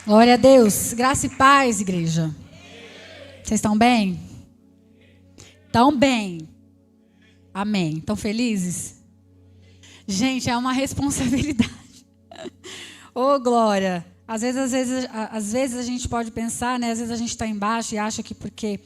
Glória a Deus. Graça e paz, igreja. Vocês estão bem? Estão bem. Amém. Estão felizes? Gente, é uma responsabilidade. Ô, glória. Às vezes a gente pode pensar, né? Às vezes a gente está embaixo e acha que porque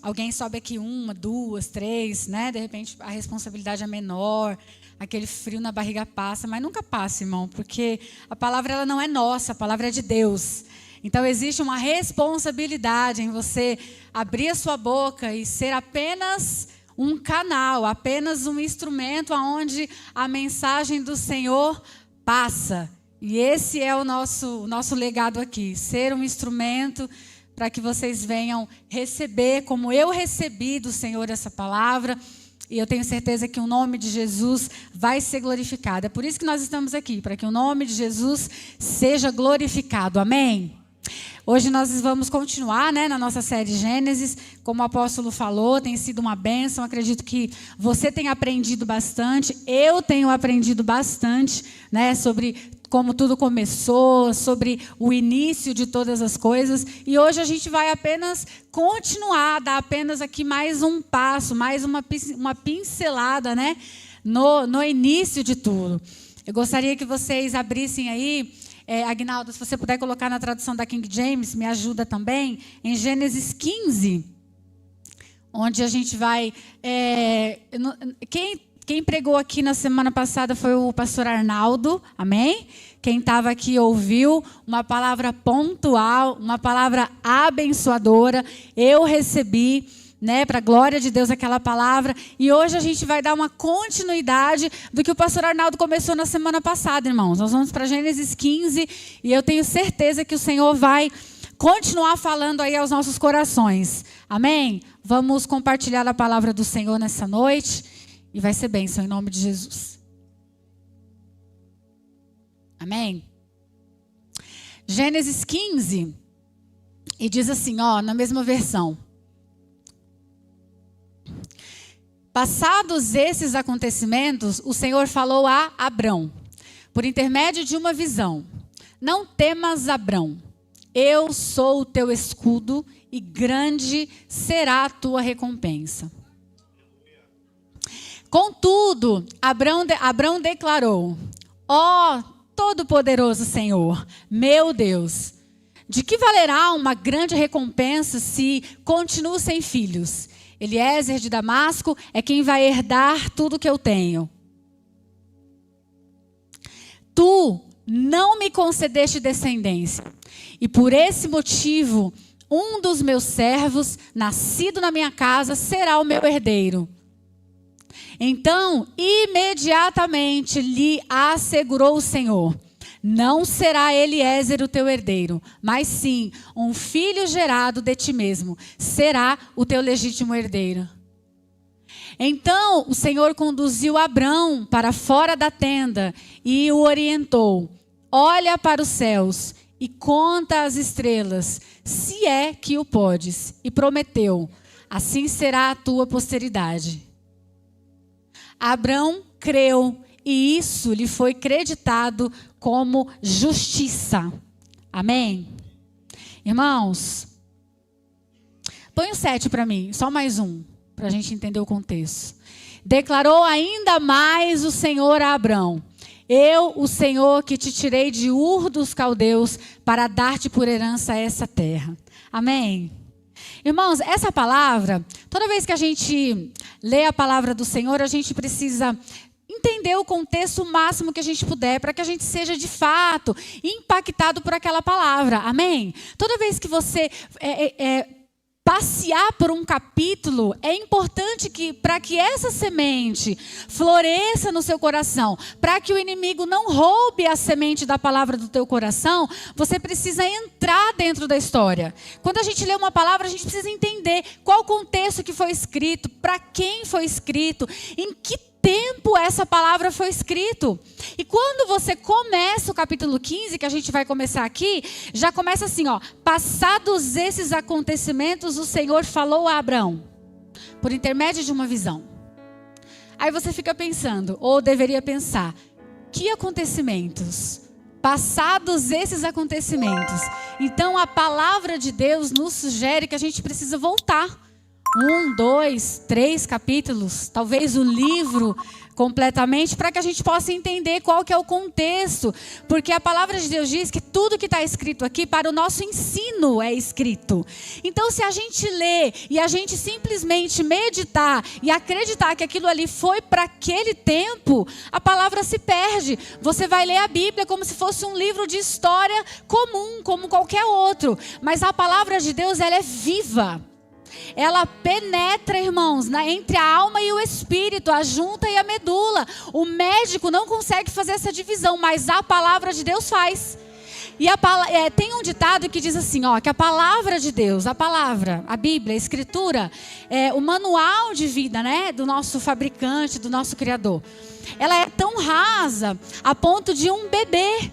alguém sobe aqui 1, 2, 3, né? De repente a responsabilidade é menor, aquele frio na barriga passa, mas nunca passa, irmão, porque a palavra ela não é nossa, a palavra é de Deus. Então existe uma responsabilidade em você abrir a sua boca e ser apenas um canal, apenas um instrumento aonde a mensagem do Senhor passa. E esse é o nosso legado aqui, ser um instrumento para que vocês venham receber, como eu recebi do Senhor essa palavra, e eu tenho certeza que o nome de Jesus vai ser glorificado. É por isso que nós estamos aqui, para que o nome de Jesus seja glorificado. Amém? Hoje nós vamos continuar, né, na nossa série Gênesis, como o apóstolo falou, tem sido uma bênção, acredito que você tem aprendido bastante, eu tenho aprendido bastante, né, sobre como tudo começou, sobre o início de todas as coisas, e hoje a gente vai apenas continuar, dar apenas aqui mais um passo, mais uma pincelada, né, no início de tudo. Eu gostaria que vocês abrissem aí, Agnaldo, se você puder colocar na tradução da King James, me ajuda também, em Gênesis 15, onde a gente vai... Quem pregou aqui na semana passada foi o pastor Arnaldo, amém? Quem estava aqui ouviu uma palavra pontual, uma palavra abençoadora, eu recebi, né, para a glória de Deus aquela palavra, e hoje a gente vai dar uma continuidade do que o pastor Arnaldo começou na semana passada, irmãos. Nós vamos para Gênesis 15 e eu tenho certeza que o Senhor vai continuar falando aí aos nossos corações, amém? Vamos compartilhar a palavra do Senhor nessa noite e vai ser bênção em nome de Jesus, amém? Gênesis 15 e diz assim, ó, na mesma versão: passados esses acontecimentos, o Senhor falou a Abrão, por intermédio de uma visão: não temas, Abrão, eu sou o teu escudo e grande será a tua recompensa. Contudo, Abrão declarou: ó Todo-Poderoso Senhor, meu Deus, de que valerá uma grande recompensa se continuo sem filhos? Eliezer de Damasco é quem vai herdar tudo que eu tenho. Tu não me concedeste descendência, e por esse motivo, um dos meus servos, nascido na minha casa, será o meu herdeiro. Então, imediatamente lhe assegurou o Senhor: não será Eliezer o teu herdeiro, mas sim um filho gerado de ti mesmo será o teu legítimo herdeiro. Então o Senhor conduziu Abrão para fora da tenda e o orientou: olha para os céus e conta as estrelas, se é que o podes. E prometeu: assim será a tua posteridade. Abrão creu e isso lhe foi creditado como justiça. Amém? Irmãos, põe o 7 para mim, só mais um, para a gente entender o contexto. Declarou ainda mais o Senhor a Abrão: eu, o Senhor, que te tirei de Ur dos Caldeus para dar-te por herança essa terra. Amém? Irmãos, essa palavra, toda vez que a gente lê a palavra do Senhor, a gente precisa entender o contexto o máximo que a gente puder, para que a gente seja de fato impactado por aquela palavra. Amém? Toda vez que você passear por um capítulo, é importante que, para que essa semente floresça no seu coração, para que o inimigo não roube a semente da palavra do teu coração, você precisa entrar dentro da história. Quando a gente lê uma palavra, a gente precisa entender qual o contexto que foi escrito, para quem foi escrito, em que tempo essa palavra foi escrito. E quando você começa o capítulo 15, que a gente vai começar aqui, já começa assim, ó: passados esses acontecimentos, o Senhor falou a Abrão, por intermédio de uma visão. Aí você fica pensando, ou deveria pensar: que acontecimentos? passados esses acontecimentos. Então a palavra de Deus nos sugere que a gente precisa voltar 1, 2, 3 capítulos, talvez o livro completamente, para que a gente possa entender qual que é o contexto, porque a palavra de Deus diz que tudo que está escrito aqui para o nosso ensino é escrito. Então, se a gente ler e a gente simplesmente meditar e acreditar que aquilo ali foi para aquele tempo, a palavra se perde. Você vai ler a Bíblia como se fosse um livro de história comum, como qualquer outro, mas a palavra de Deus, ela é viva. Ela penetra, irmãos, entre a alma e o espírito, a junta e a medula. O médico não consegue fazer essa divisão, mas a palavra de Deus faz. E tem um ditado que diz assim, que a palavra de Deus, a Bíblia, a Escritura, é o manual de vida, né, do nosso fabricante, do nosso Criador. Ela é tão rasa a ponto de um bebê,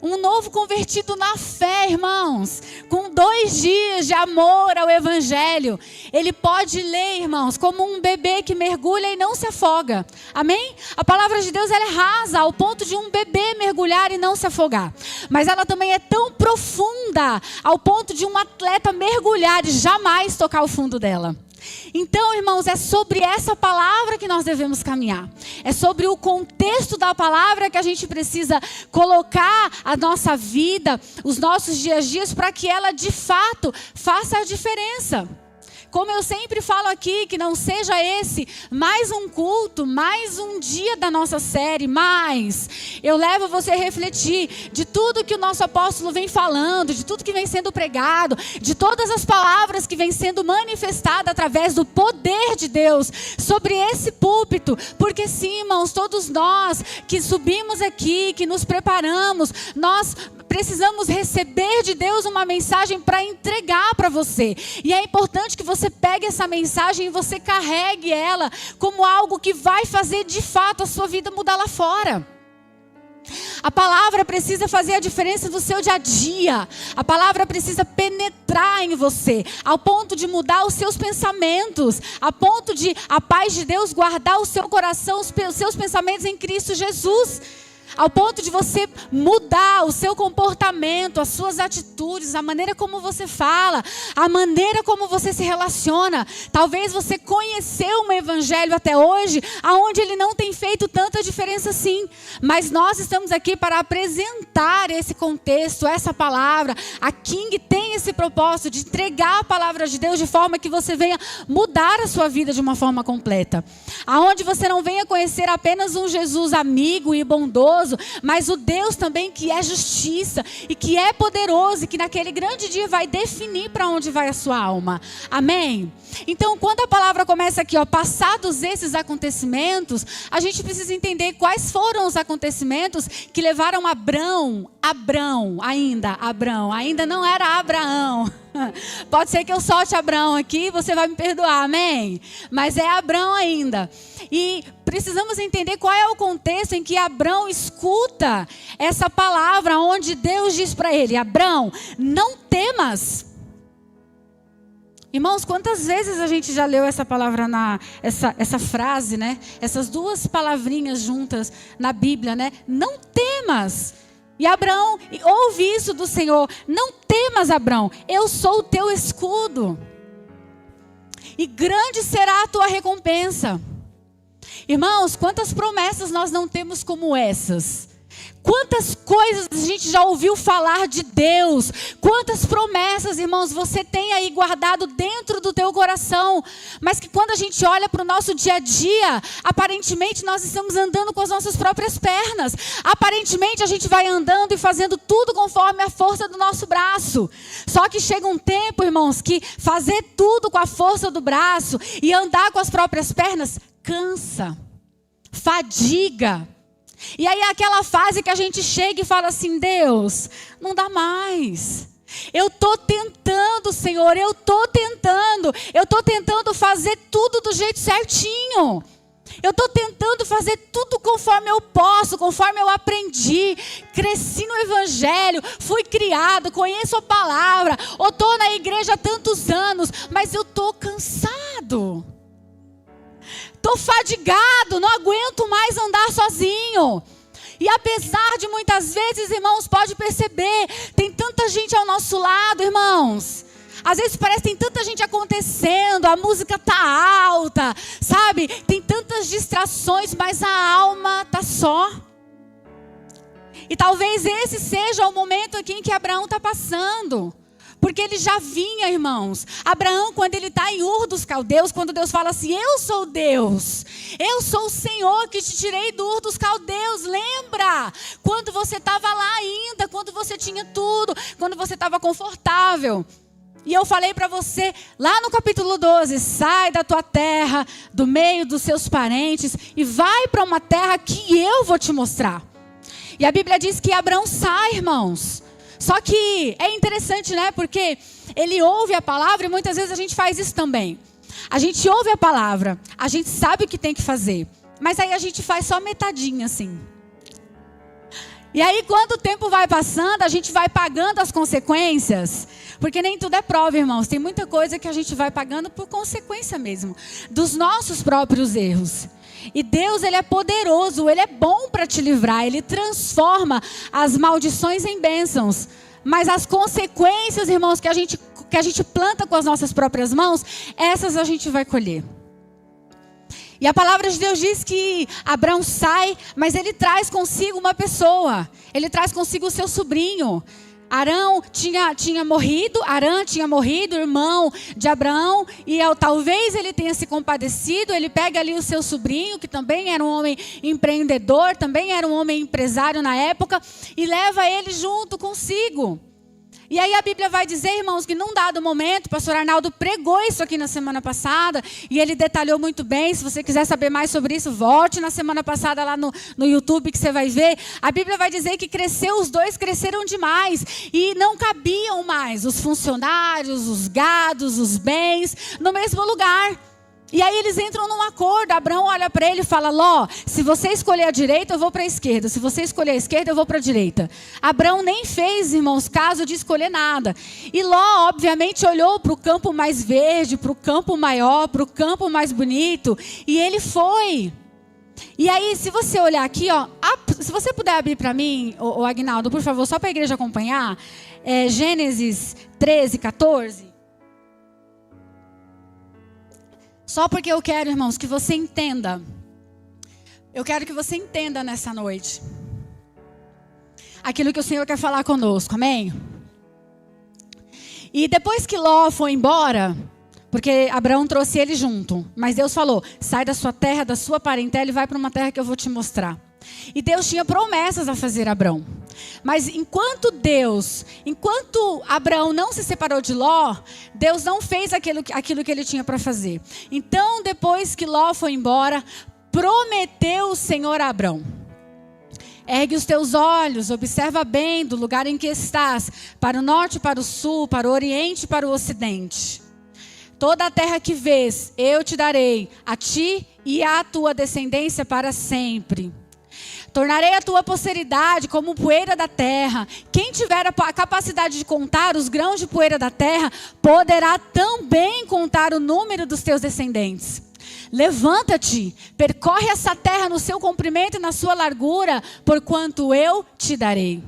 um novo convertido na fé, irmãos, com 2 dias de amor ao Evangelho, ele pode ler, irmãos, como um bebê que mergulha e não se afoga. Amém? A palavra de Deus, ela é rasa ao ponto de um bebê mergulhar e não se afogar. Mas ela também é tão profunda ao ponto de um atleta mergulhar e jamais tocar o fundo dela. Então, irmãos, é sobre essa palavra que nós devemos caminhar. É sobre o contexto da palavra que a gente precisa colocar a nossa vida, os nossos dias a dias, para que ela de fato faça a diferença. Como eu sempre falo aqui, que não seja esse mais um culto, mais um dia da nossa série, mas eu levo você a refletir de tudo que o nosso apóstolo vem falando, de tudo que vem sendo pregado, de todas as palavras que vem sendo manifestadas através do poder de Deus sobre esse púlpito, porque sim, irmãos, todos nós que subimos aqui, que nos preparamos, nós precisamos receber de Deus uma mensagem para entregar para você. E é importante que você pegue essa mensagem e você carregue ela como algo que vai fazer de fato a sua vida mudar lá fora. A palavra precisa fazer a diferença no seu dia a dia. A palavra precisa penetrar em você, ao ponto de mudar os seus pensamentos, a ponto de a paz de Deus guardar o seu coração, os seus pensamentos em Cristo Jesus. Ao ponto de você mudar o seu comportamento, as suas atitudes, a maneira como você fala, a maneira como você se relaciona. Talvez você conheceu um evangelho até hoje, aonde ele não tem feito tanta diferença assim. Mas nós estamos aqui para apresentar esse contexto, essa palavra. A King tem esse propósito de entregar a palavra de Deus de forma que você venha mudar a sua vida de uma forma completa. Aonde você não venha conhecer apenas um Jesus amigo e bondoso, mas o Deus também que é justiça e que é poderoso e que naquele grande dia vai definir para onde vai a sua alma. Amém? Então, quando a palavra começa aqui, passados esses acontecimentos, a gente precisa entender quais foram os acontecimentos que levaram Abrão ainda não era Abraão. Pode ser que eu solte Abrão aqui, você vai me perdoar, amém? Mas é Abrão ainda. E precisamos entender qual é o contexto em que Abrão escuta essa palavra, onde Deus diz para ele: Abrão, não temas. Irmãos, quantas vezes a gente já leu essa palavra, essa frase, né? Essas 2 palavrinhas juntas na Bíblia, né? Não temas. E Abraão ouve isso do Senhor: não temas, Abraão, eu sou o teu escudo. E grande será a tua recompensa. Irmãos, quantas promessas nós não temos como essas? Quantas coisas a gente já ouviu falar de Deus? Quantas promessas, irmãos, você tem aí guardado dentro do teu coração? Mas que quando a gente olha para o nosso dia a dia, aparentemente nós estamos andando com as nossas próprias pernas. Aparentemente a gente vai andando e fazendo tudo conforme a força do nosso braço. Só que chega um tempo, irmãos, que fazer tudo com a força do braço e andar com as próprias pernas cansa, fadiga. E aí é aquela fase que a gente chega e fala assim: Deus, não dá mais. Eu estou tentando, Senhor, eu estou tentando fazer tudo do jeito certinho. Eu estou tentando fazer tudo conforme eu posso, conforme eu aprendi. Cresci no Evangelho, fui criado, conheço a palavra, ou estou na igreja há tantos anos, mas eu estou cansado. Estou fadigado, não aguento mais andar sozinho. E apesar de muitas vezes, irmãos, pode perceber, tem tanta gente ao nosso lado, irmãos. Às vezes parece que tem tanta gente acontecendo, a música tá alta, sabe? Tem tantas distrações, mas a alma tá só. E talvez esse seja o momento aqui em que Abraão está passando. Porque ele já vinha, irmãos. Abraão, quando ele está em Ur dos Caldeus, quando Deus fala assim, eu sou Deus. Eu sou o Senhor que te tirei do Ur dos Caldeus. Lembra? Quando você estava lá ainda, quando você tinha tudo, quando você estava confortável. E eu falei para você, lá no capítulo 12, sai da tua terra, do meio dos seus parentes, e vai para uma terra que eu vou te mostrar. E a Bíblia diz que Abraão sai, irmãos. Só que é interessante, né? Porque ele ouve a palavra e muitas vezes a gente faz isso também. A gente ouve a palavra, a gente sabe o que tem que fazer, mas aí a gente faz só metadinha assim. E aí quando o tempo vai passando, a gente vai pagando as consequências. Porque nem tudo é prova, irmãos. Tem muita coisa que a gente vai pagando por consequência mesmo. Dos nossos próprios erros. E Deus, Ele é poderoso. Ele é bom para te livrar. Ele transforma as maldições em bênçãos. Mas as consequências, irmãos, que a gente planta com as nossas próprias mãos, essas a gente vai colher. E a palavra de Deus diz que Abraão sai, mas ele traz consigo uma pessoa. Ele traz consigo o seu sobrinho. Arã tinha morrido, irmão de Abraão, e talvez ele tenha se compadecido. Ele pega ali o seu sobrinho, que também era um homem empreendedor, também era um homem empresário na época, e leva ele junto consigo. E aí a Bíblia vai dizer, irmãos, que num dado momento, o pastor Arnaldo pregou isso aqui na semana passada, e ele detalhou muito bem. Se você quiser saber mais sobre isso, volte na semana passada lá no YouTube que você vai ver. A Bíblia vai dizer que os dois cresceram demais, e não cabiam mais os funcionários, os gados, os bens, no mesmo lugar. E aí eles entram num acordo. Abraão olha para ele e fala, Ló, se você escolher a direita, eu vou para a esquerda. Se você escolher a esquerda, eu vou para a direita. Abraão nem fez, irmãos, caso de escolher nada. E Ló, obviamente, olhou para o campo mais verde, para o campo maior, para o campo mais bonito. E ele foi. E aí, se você olhar aqui, ó, se você puder abrir para mim, o Aguinaldo, por favor, só para a igreja acompanhar. Gênesis 13, 14. Só porque eu quero, irmãos, que você entenda. Eu quero que você entenda nessa noite aquilo que o Senhor quer falar conosco, amém? E depois que Ló foi embora, porque Abraão trouxe ele junto, mas Deus falou, sai da sua terra, da sua parentela e vai para uma terra que eu vou te mostrar. E Deus tinha promessas a fazer a Abraão. Mas enquanto Abraão não se separou de Ló, Deus não fez aquilo que ele tinha para fazer. Então, depois que Ló foi embora, prometeu o Senhor a Abraão. Ergue os teus olhos, observa bem do lugar em que estás, para o norte, para o sul, para o oriente e para o ocidente. Toda a terra que vês, eu te darei, a ti e à tua descendência para sempre. Tornarei a tua posteridade como poeira da terra. Quem tiver a capacidade de contar os grãos de poeira da terra, poderá também contar o número dos teus descendentes. Levanta-te, percorre essa terra no seu comprimento e na sua largura, porquanto eu te darei.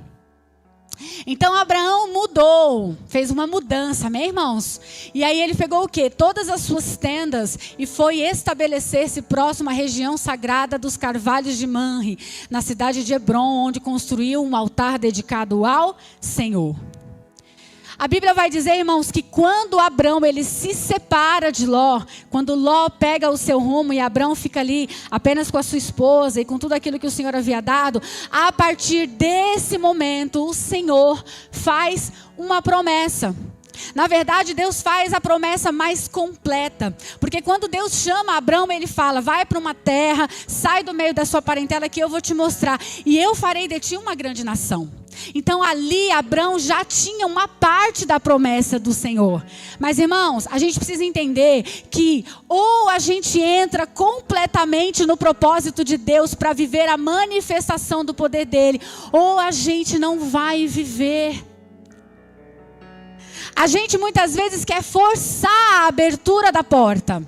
Então Abraão mudou, fez uma mudança, amém, irmãos? E aí ele pegou o quê? Todas as suas tendas e foi estabelecer-se próximo à região sagrada dos carvalhos de Manre, na cidade de Hebrom, onde construiu um altar dedicado ao Senhor. A Bíblia vai dizer, irmãos, que quando Abraão ele se separa de Ló, quando Ló pega o seu rumo e Abraão fica ali apenas com a sua esposa e com tudo aquilo que o Senhor havia dado, a partir desse momento o Senhor faz uma promessa. Na verdade, Deus faz a promessa mais completa. Porque quando Deus chama Abraão, ele fala, vai para uma terra, sai do meio da sua parentela que eu vou te mostrar. E eu farei de ti uma grande nação. Então ali Abraão já tinha uma parte da promessa do Senhor. Mas irmãos, a gente precisa entender que ou a gente entra completamente no propósito de Deus para viver a manifestação do poder dele, ou a gente não vai viver. A gente muitas vezes quer forçar a abertura da porta.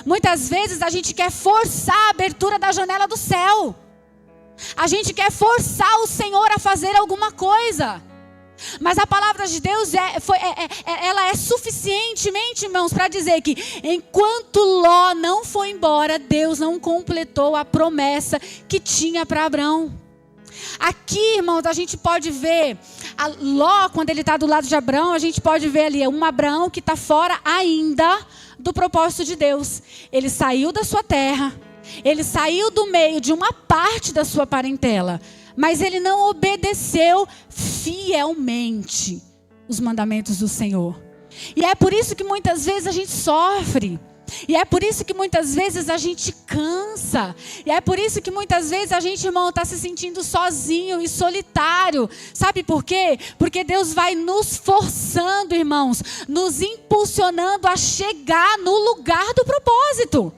Muitas vezes a gente quer forçar a abertura da janela do céu. A gente quer forçar o Senhor a fazer alguma coisa. Mas a palavra de Deus ela é suficientemente, irmãos, para dizer que enquanto Ló não foi embora, Deus não completou a promessa que tinha para Abrão. Aqui, irmãos, a gente pode ver Ló, quando ele está do lado de Abrão, a gente pode ver ali um Abraão que está fora ainda do propósito de Deus. Ele saiu da sua terra, ele saiu do meio de uma parte da sua parentela, mas ele não obedeceu fielmente os mandamentos do Senhor. E é por isso que muitas vezes a gente sofre. E é por isso que muitas vezes a gente cansa. E é por isso que muitas vezes a gente, irmão, está se sentindo sozinho e solitário. Sabe por quê? Porque Deus vai nos forçando, irmãos, nos impulsionando a chegar no lugar do propósito.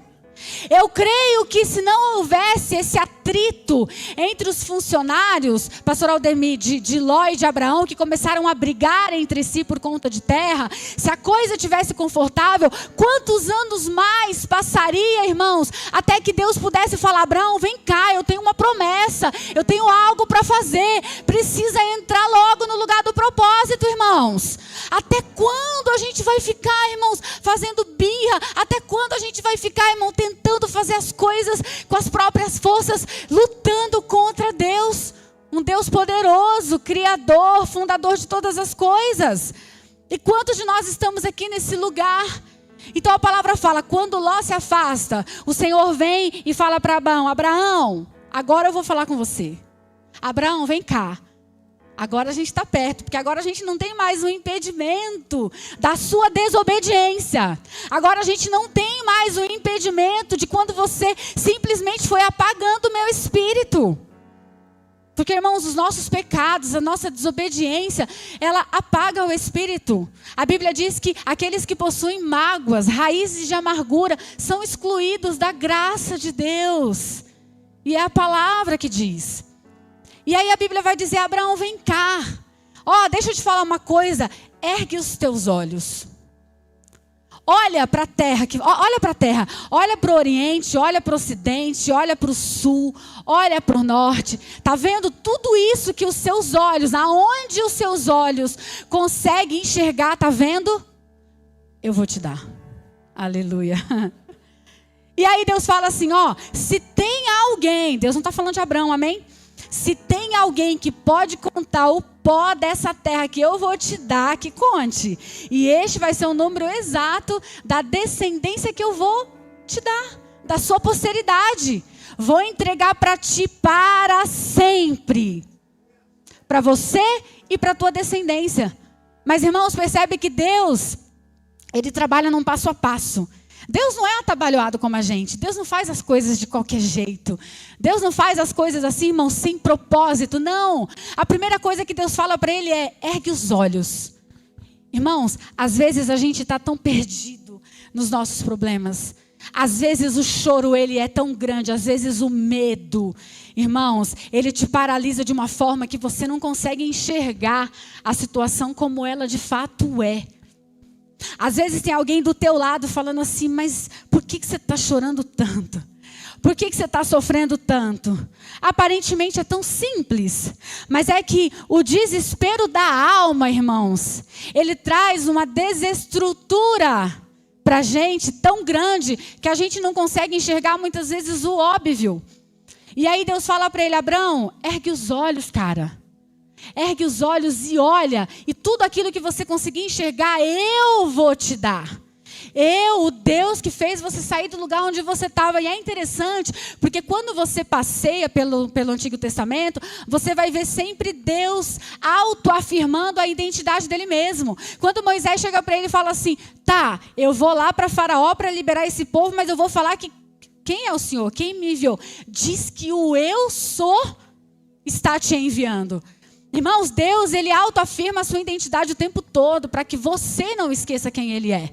Eu creio que se não houvesse esse atrito entre os funcionários, pastor Aldemir, de Ló e de Abraão, que começaram a brigar entre si por conta de terra, se a coisa tivesse confortável, quantos anos mais passaria, irmãos, até que Deus pudesse falar: Abraão, vem cá, eu tenho uma promessa, eu tenho algo para fazer, precisa entrar logo no lugar do propósito, irmãos. Até quando a gente vai ficar, irmãos, fazendo birra? Até quando a gente vai ficar, irmão, tentando fazer as coisas com as próprias forças, lutando contra Deus, um Deus poderoso, criador, fundador de todas as coisas? E quantos de nós estamos aqui nesse lugar? Então a palavra fala, quando Ló se afasta, o Senhor vem e fala para Abraão: Abraão, agora eu vou falar com você. Abraão, vem cá. Agora a gente está perto, porque agora a gente não tem mais o impedimento da sua desobediência. Agora a gente não tem mais o impedimento de quando você simplesmente foi apagando o meu espírito. Porque, irmãos, os nossos pecados, a nossa desobediência, ela apaga o espírito. A Bíblia diz que aqueles que possuem mágoas, raízes de amargura, são excluídos da graça de Deus. E é a palavra que diz. E aí a Bíblia vai dizer: Abraão, vem cá. Deixa eu te falar uma coisa. Ergue os teus olhos. Olha para a terra, olha para o oriente, olha para o ocidente, olha para o sul, olha para o norte. Está vendo tudo isso que os seus olhos, aonde os seus olhos conseguem enxergar, está vendo? Eu vou te dar. Aleluia. E aí Deus fala assim, se tem alguém, Deus não está falando de Abraão, amém? Se tem alguém que pode contar o pó dessa terra que eu vou te dar, que conte. E este vai ser o número exato da descendência que eu vou te dar, da sua posteridade. Vou entregar para ti para sempre. Para você e para a tua descendência. Mas, irmãos, percebe que Deus, Ele trabalha num passo a passo. Deus não é atabalhoado como a gente. Deus não faz as coisas de qualquer jeito. Deus não faz as coisas assim, irmão, sem propósito. Não. A primeira coisa que Deus fala para ele é: ergue os olhos. Irmãos, às vezes a gente está tão perdido nos nossos problemas. Às vezes o choro, ele é tão grande. Às vezes o medo, irmãos, ele te paralisa de uma forma que você não consegue enxergar a situação como ela de fato é. Às vezes tem alguém do teu lado falando assim: mas por que você está chorando tanto? Por que você está sofrendo tanto? Aparentemente é tão simples, mas é que o desespero da alma, irmãos, ele traz uma desestrutura para a gente tão grande que a gente não consegue enxergar muitas vezes o óbvio. E aí Deus fala para ele: Abraão, ergue os olhos, cara. Ergue os olhos e olha, e tudo aquilo que você conseguir enxergar, eu vou te dar. Eu, o Deus que fez você sair do lugar onde você estava. E é interessante, porque quando você passeia pelo Antigo Testamento, você vai ver sempre Deus autoafirmando a identidade dele mesmo. Quando Moisés chega para ele e fala assim: tá, eu vou lá para Faraó para liberar esse povo, mas eu vou falar que quem é o Senhor? Quem me enviou? Diz que o eu sou está te enviando. Irmãos, Deus, Ele autoafirma a sua identidade o tempo todo, para que você não esqueça quem Ele é.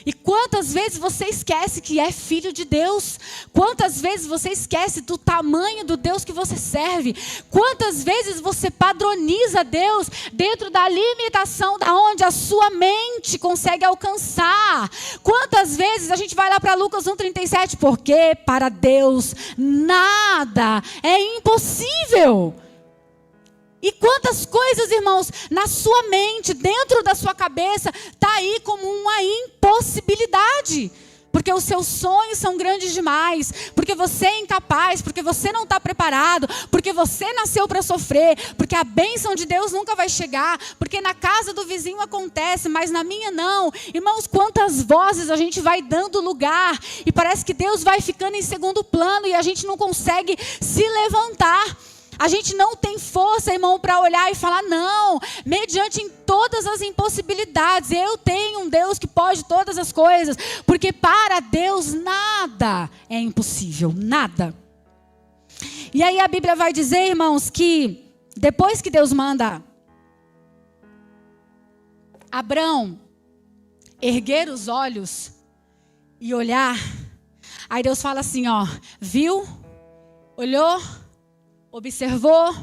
E quantas vezes você esquece que é filho de Deus? Quantas vezes você esquece do tamanho do Deus que você serve? Quantas vezes você padroniza Deus dentro da limitação da onde a sua mente consegue alcançar? Quantas vezes a gente vai lá para Lucas 1:37, porque para Deus nada é impossível. E quantas coisas, irmãos, na sua mente, dentro da sua cabeça, está aí como uma impossibilidade. Porque os seus sonhos são grandes demais, porque você é incapaz, porque você não está preparado, porque você nasceu para sofrer, porque a bênção de Deus nunca vai chegar, porque na casa do vizinho acontece, mas na minha não. Irmãos, quantas vozes a gente vai dando lugar, e parece que Deus vai ficando em segundo plano, e a gente não consegue se levantar. A gente não tem força, irmão, para olhar e falar, não, mediante em todas as impossibilidades, eu tenho um Deus que pode todas as coisas, porque para Deus nada é impossível, nada. E aí a Bíblia vai dizer, irmãos, que depois que Deus manda Abrão erguer os olhos e olhar, aí Deus fala assim, ó, viu, olhou, observou,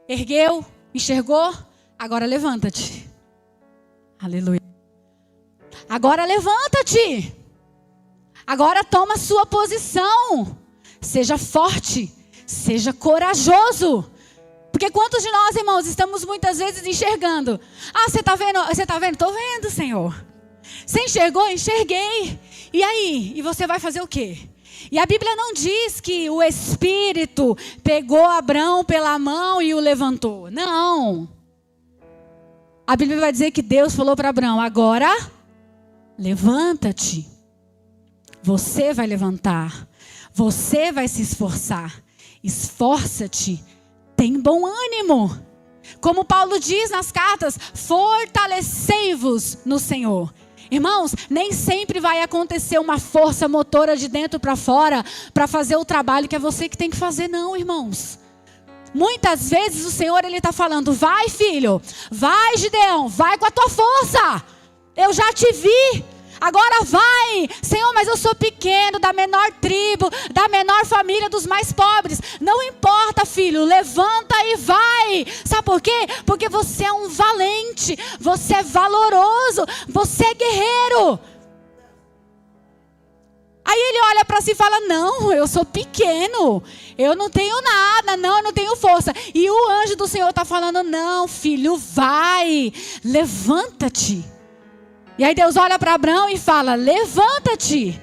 ergueu, enxergou, agora levanta-te. Aleluia. Agora levanta-te. Agora toma sua posição. Seja forte, seja corajoso. Porque quantos de nós, irmãos, estamos muitas vezes enxergando? Ah, você está vendo? Você está vendo? Estou vendo, Senhor. Você enxergou? Enxerguei. E aí? E você vai fazer o quê? E a Bíblia não diz que o Espírito pegou Abrão pela mão e o levantou. Não. A Bíblia vai dizer que Deus falou para Abrão, agora levanta-te. Você vai levantar. Você vai se esforçar. Esforça-te. Tem bom ânimo. Como Paulo diz nas cartas, fortalecei-vos no Senhor. Irmãos, nem sempre vai acontecer uma força motora de dentro para fora para fazer o trabalho que é você que tem que fazer, não, irmãos. Muitas vezes o Senhor, Ele está falando, vai filho, vai Gideão, vai com a tua força, eu já te vi. Agora vai, Senhor, mas eu sou pequeno, da menor tribo, da menor família, dos mais pobres. Não importa, filho, levanta e vai. Sabe por quê? Porque você é um valente, você é valoroso, você é guerreiro. Aí ele olha para si e fala, não, eu sou pequeno, eu não tenho nada, não, eu não tenho força. E o anjo do Senhor está falando, não, filho, vai, levanta-te. E aí Deus olha para Abrão e fala, levanta-te.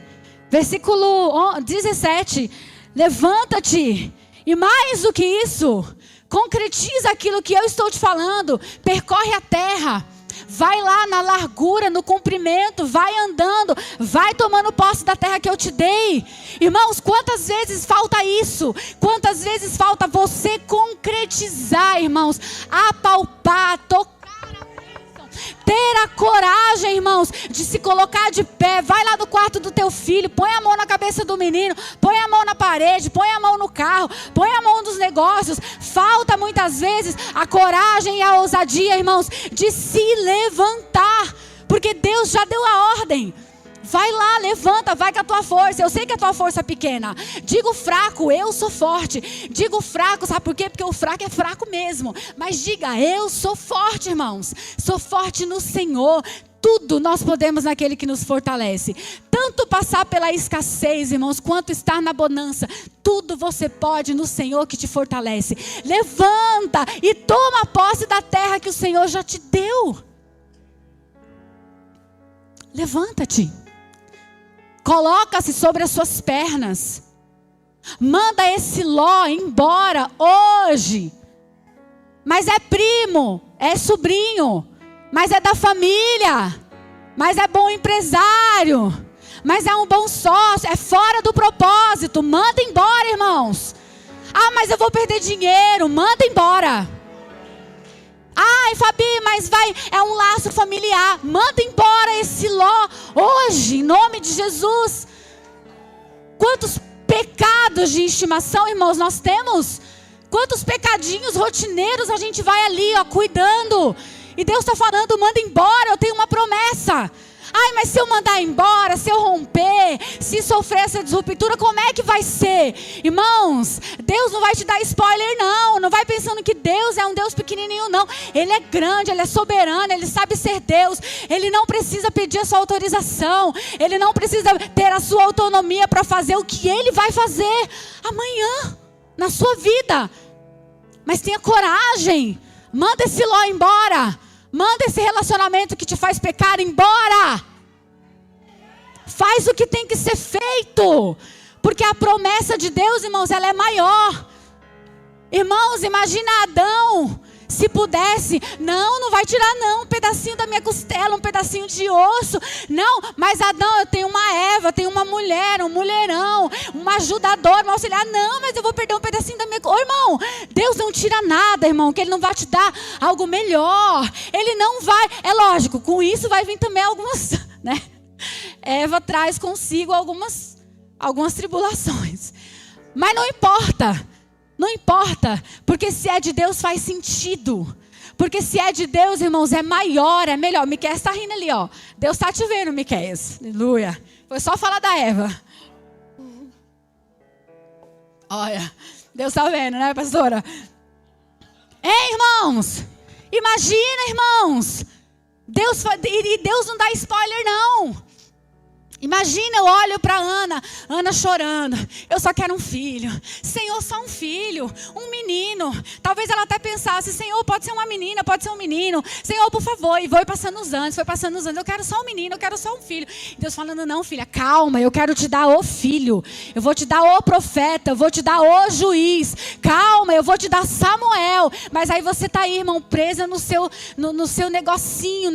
Versículo 17, levanta-te. E mais do que isso, concretiza aquilo que eu estou te falando. Percorre a terra. Vai lá na largura, no comprimento, vai andando, vai tomando posse da terra que eu te dei. Irmãos, quantas vezes falta isso? Quantas vezes falta você concretizar, irmãos, apalpar, tocar, ter a coragem, irmãos, de se colocar de pé. Vai lá no quarto do teu filho, põe a mão na cabeça do menino, põe a mão na parede, põe a mão no carro, põe a mão nos negócios. Falta muitas vezes a coragem e a ousadia, irmãos, de se levantar, porque Deus já deu a ordem. Vai lá, levanta, vai com a tua força. Eu sei que a tua força é pequena. Diga o fraco, eu sou forte. Diga o fraco, sabe por quê? Porque o fraco é fraco mesmo. Mas diga, eu sou forte, irmãos. Sou forte no Senhor. Tudo nós podemos naquele que nos fortalece. Tanto passar pela escassez, irmãos, quanto estar na bonança. Tudo você pode no Senhor que te fortalece. Levanta e toma posse da terra que o Senhor já te deu. Levanta-te. Coloca-se sobre as suas pernas. Manda esse Ló embora hoje. Mas é primo, é sobrinho, mas é da família, mas é bom empresário, mas é um bom sócio, é fora do propósito. Manda embora, irmãos. Ah, mas eu vou perder dinheiro. Manda embora. Ai, Fabi, mas é um laço familiar. Manda embora esse Ló hoje, em nome de Jesus. Quantos pecados de estimação, irmãos, nós temos? Quantos pecadinhos rotineiros a gente vai ali, ó, cuidando. E Deus está falando, manda embora, eu tenho uma promessa. Ai, mas se eu mandar embora, se eu romper, se sofrer essa disruptura, como é que vai ser? Irmãos, Deus não vai te dar spoiler não. Não vai pensando que Deus é um Deus pequenininho não. Ele é grande, Ele é soberano, Ele sabe ser Deus. Ele não precisa pedir a sua autorização. Ele não precisa ter a sua autonomia para fazer o que Ele vai fazer amanhã na sua vida. Mas tenha coragem. Manda esse Ló embora. Manda esse relacionamento que te faz pecar embora. Faz o que tem que ser feito. Porque a promessa de Deus, irmãos, ela é maior. Irmãos, imagina Adão. Se pudesse, não vai tirar não, um pedacinho da minha costela, um pedacinho de osso. Não, mas Adão, eu tenho uma Eva, tenho uma mulher, um mulherão, uma ajudadora, uma auxiliar. Não, mas eu vou perder um pedacinho da minha... Ô, irmão, Deus não tira nada, irmão, que Ele não vai te dar algo melhor. Ele não vai, é lógico, com isso vai vir também algumas, né? Eva traz consigo algumas tribulações. Mas não importa. Não importa, porque se é de Deus faz sentido. Porque se é de Deus, irmãos, é maior, é melhor. Miqueias está rindo ali, ó. Deus está te vendo, Miqueias. Aleluia. Foi só falar da Eva. Olha, Deus está vendo, né, pastora? Hein, irmãos? Imagina, irmãos. Deus não dá spoiler, não. Imagina, eu olho para Ana chorando. Eu só quero um filho. Senhor, só um filho, um menino. Talvez ela até pensasse, Senhor, pode ser uma menina, pode ser um menino. Senhor, por favor. E foi passando os anos. Eu quero só um menino, eu quero só um filho. Deus falando, não, filha, calma, eu quero te dar o filho. Eu vou te dar o profeta, eu vou te dar o juiz. Calma, eu vou te dar Samuel. Mas aí você está aí, irmão, presa no seu negocinho,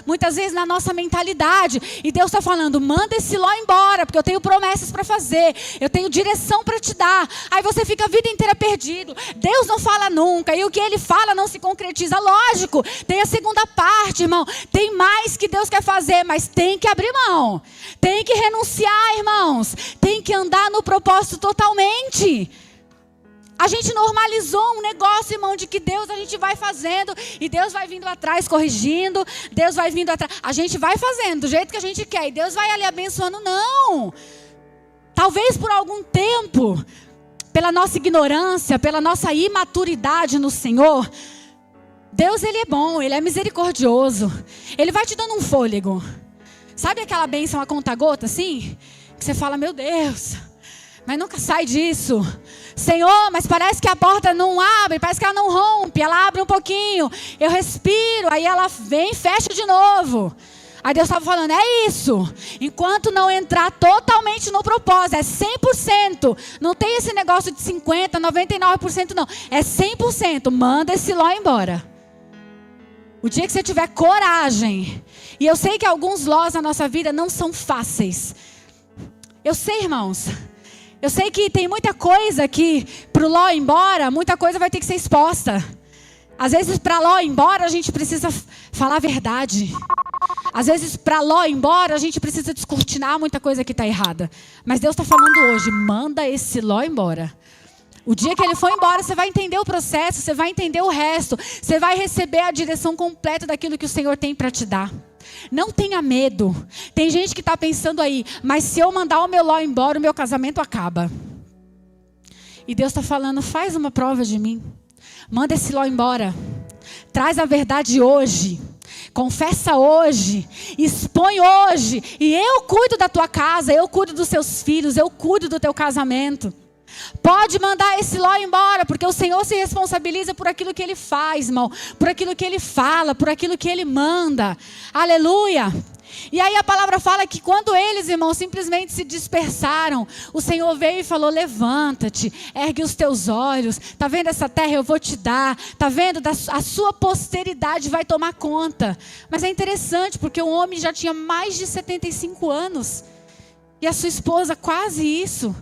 muitas vezes na nossa mentalidade. E Deus está falando, manda esse Ló embora, porque eu tenho promessas para fazer, eu tenho direção para te dar. Aí você fica a vida inteira perdido. Deus não fala nunca, e o que Ele fala não se concretiza. Lógico, tem a segunda parte, irmão. Tem mais que Deus quer fazer, mas tem que abrir mão. Tem que renunciar, irmãos. Tem que andar no propósito totalmente. A gente normalizou um negócio, irmão, de que Deus a gente vai fazendo e Deus vai vindo atrás corrigindo, Deus vai vindo atrás. A gente vai fazendo do jeito que a gente quer e Deus vai ali abençoando. Não! Talvez por algum tempo, pela nossa ignorância, pela nossa imaturidade no Senhor, Deus, Ele é bom, Ele é misericordioso. Ele vai te dando um fôlego. Sabe aquela bênção a conta-gota assim? Que você fala, meu Deus, mas nunca sai disso. Senhor, mas parece que a porta não abre, parece que ela não rompe, ela abre um pouquinho, eu respiro, aí ela vem e fecha de novo. Aí Deus estava falando, é isso, enquanto não entrar totalmente no propósito, é 100%, não tem esse negócio de 50%, 99% não, é 100%, manda esse Ló embora. O dia que você tiver coragem, e eu sei que alguns Lós na nossa vida não são fáceis, eu sei, irmãos. Eu sei que tem muita coisa que para o Ló ir embora, muita coisa vai ter que ser exposta. Às vezes para Ló ir embora a gente precisa falar a verdade. Às vezes para Ló ir embora a gente precisa descortinar muita coisa que está errada. Mas Deus está falando hoje, manda esse Ló embora. O dia que ele for embora, você vai entender o processo, você vai entender o resto. Você vai receber a direção completa daquilo que o Senhor tem para te dar. Não tenha medo. Tem gente que está pensando aí, mas se eu mandar o meu Ló embora, o meu casamento acaba. E Deus está falando, faz uma prova de mim. Manda esse Ló embora. Traz a verdade hoje. Confessa hoje. Expõe hoje. E eu cuido da tua casa, eu cuido dos seus filhos, eu cuido do teu casamento. Pode mandar esse Ló embora, porque o Senhor se responsabiliza por aquilo que Ele faz, irmão. Por aquilo que Ele fala, por aquilo que Ele manda. Aleluia. E aí a palavra fala que quando eles, irmãos, simplesmente se dispersaram, o Senhor veio e falou, levanta-te, ergue os teus olhos. Está vendo essa terra? Eu vou te dar. Está vendo? A sua posteridade vai tomar conta. Mas é interessante, porque o homem já tinha mais de 75 anos. E a sua esposa quase isso.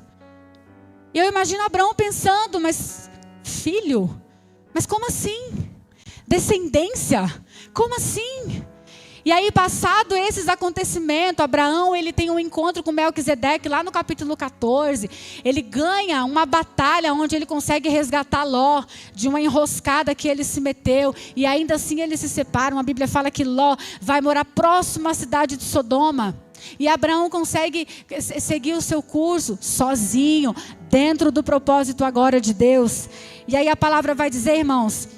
E eu imagino Abraão pensando, mas filho? Mas como assim? Descendência? Como assim? E aí, passado esses acontecimentos, Abraão, ele tem um encontro com Melquisedeque, lá no capítulo 14. Ele ganha uma batalha onde ele consegue resgatar Ló de uma enroscada que ele se meteu. E ainda assim eles se separam. A Bíblia fala que Ló vai morar próximo à cidade de Sodoma. E Abraão consegue seguir o seu curso sozinho, dentro do propósito agora de Deus. E aí a palavra vai dizer, irmãos,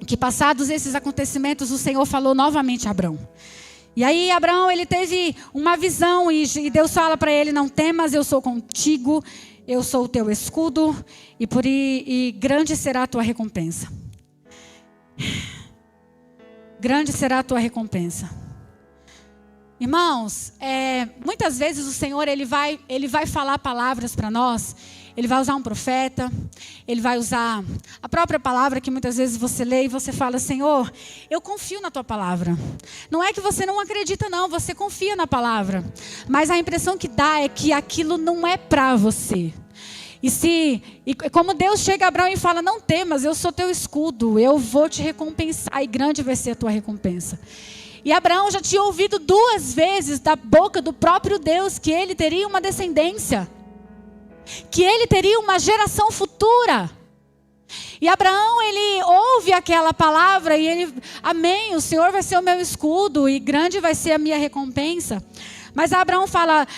que passados esses acontecimentos, o Senhor falou novamente a Abraão. E aí Abraão, ele teve uma visão e Deus fala para ele: não temas, eu sou contigo, eu sou o teu escudo e grande será a tua recompensa. Grande será a tua recompensa. Irmãos, muitas vezes o Senhor ele vai falar palavras para nós. Ele vai usar um profeta, ele vai usar a própria palavra que muitas vezes você lê e você fala: Senhor, eu confio na tua palavra. Não é que você não acredita, não, você confia na palavra. Mas a impressão que dá é que aquilo não é para você. E como Deus chega a Abraão e fala: não temas, eu sou teu escudo, eu vou te recompensar e grande vai ser a tua recompensa. E Abraão já tinha ouvido 2 vezes da boca do próprio Deus que ele teria uma descendência, que ele teria uma geração futura. E Abraão, ele ouve aquela palavra e ele: amém, o Senhor vai ser o meu escudo e grande vai ser a minha recompensa. Mas Abraão fala: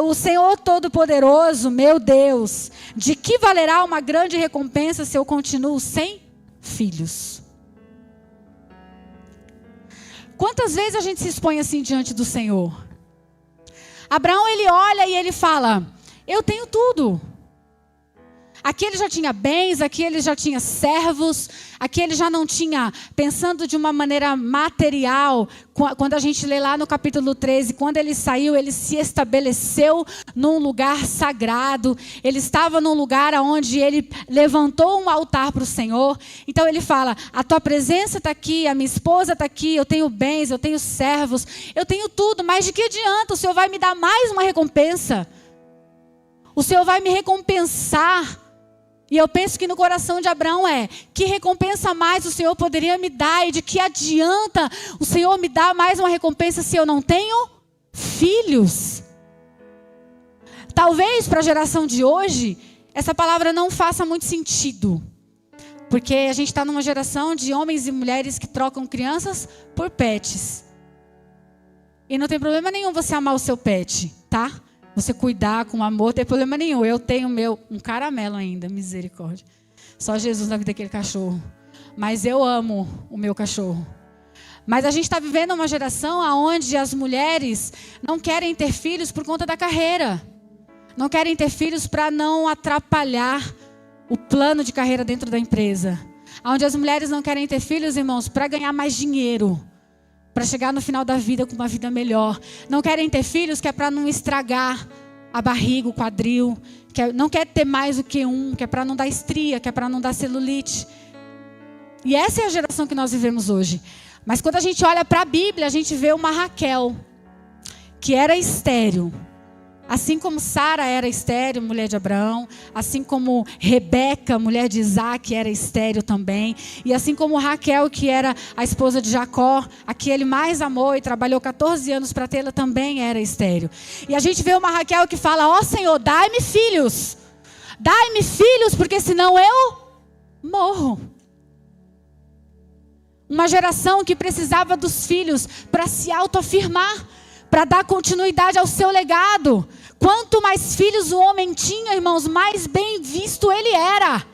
o Senhor Todo-Poderoso, meu Deus, de que valerá uma grande recompensa se eu continuo sem filhos? Quantas vezes a gente se expõe assim diante do Senhor? Abraão, ele olha e ele fala: eu tenho tudo. Aqui ele já tinha bens, aqui ele já tinha servos, aqui ele já não tinha, pensando de uma maneira material. Quando a gente lê lá no capítulo 13, quando ele saiu, ele se estabeleceu num lugar sagrado. Ele estava num lugar onde ele levantou um altar para o Senhor. Então ele fala: a tua presença está aqui, a minha esposa está aqui, eu tenho bens, eu tenho servos, eu tenho tudo, mas de que adianta? O Senhor vai me dar mais uma recompensa. O Senhor vai me recompensar. E eu penso que no coração de Abraão que recompensa mais o Senhor poderia me dar? E de que adianta o Senhor me dar mais uma recompensa se eu não tenho filhos? Talvez para a geração de hoje, essa palavra não faça muito sentido. Porque a gente está numa geração de homens e mulheres que trocam crianças por pets. E não tem problema nenhum você amar o seu pet, tá? Você cuidar com amor, não tem problema nenhum. Eu tenho um caramelo ainda, misericórdia. Só Jesus na vida daquele cachorro. Mas eu amo o meu cachorro. Mas a gente está vivendo uma geração onde as mulheres não querem ter filhos por conta da carreira. Não querem ter filhos para não atrapalhar o plano de carreira dentro da empresa. Onde as mulheres não querem ter filhos, irmãos, para ganhar mais dinheiro. Para chegar no final da vida com uma vida melhor. Não querem ter filhos que é para não estragar a barriga, o quadril. Não quer ter mais do que um, que é para não dar estria, que é para não dar celulite. E essa é a geração que nós vivemos hoje. Mas quando a gente olha para a Bíblia, a gente vê uma Raquel, que era estéril. Assim como Sara era estéril, mulher de Abraão. Assim como Rebeca, mulher de Isaac, era estéril também. E assim como Raquel, que era a esposa de Jacó, a que ele mais amou e trabalhou 14 anos para tê-la, também era estéril. E a gente vê uma Raquel que fala: ó Senhor, dai-me filhos. Dai-me filhos, porque senão eu morro. Uma geração que precisava dos filhos para se autoafirmar, para dar continuidade ao seu legado. Quanto mais filhos o homem tinha, irmãos, mais bem visto ele era.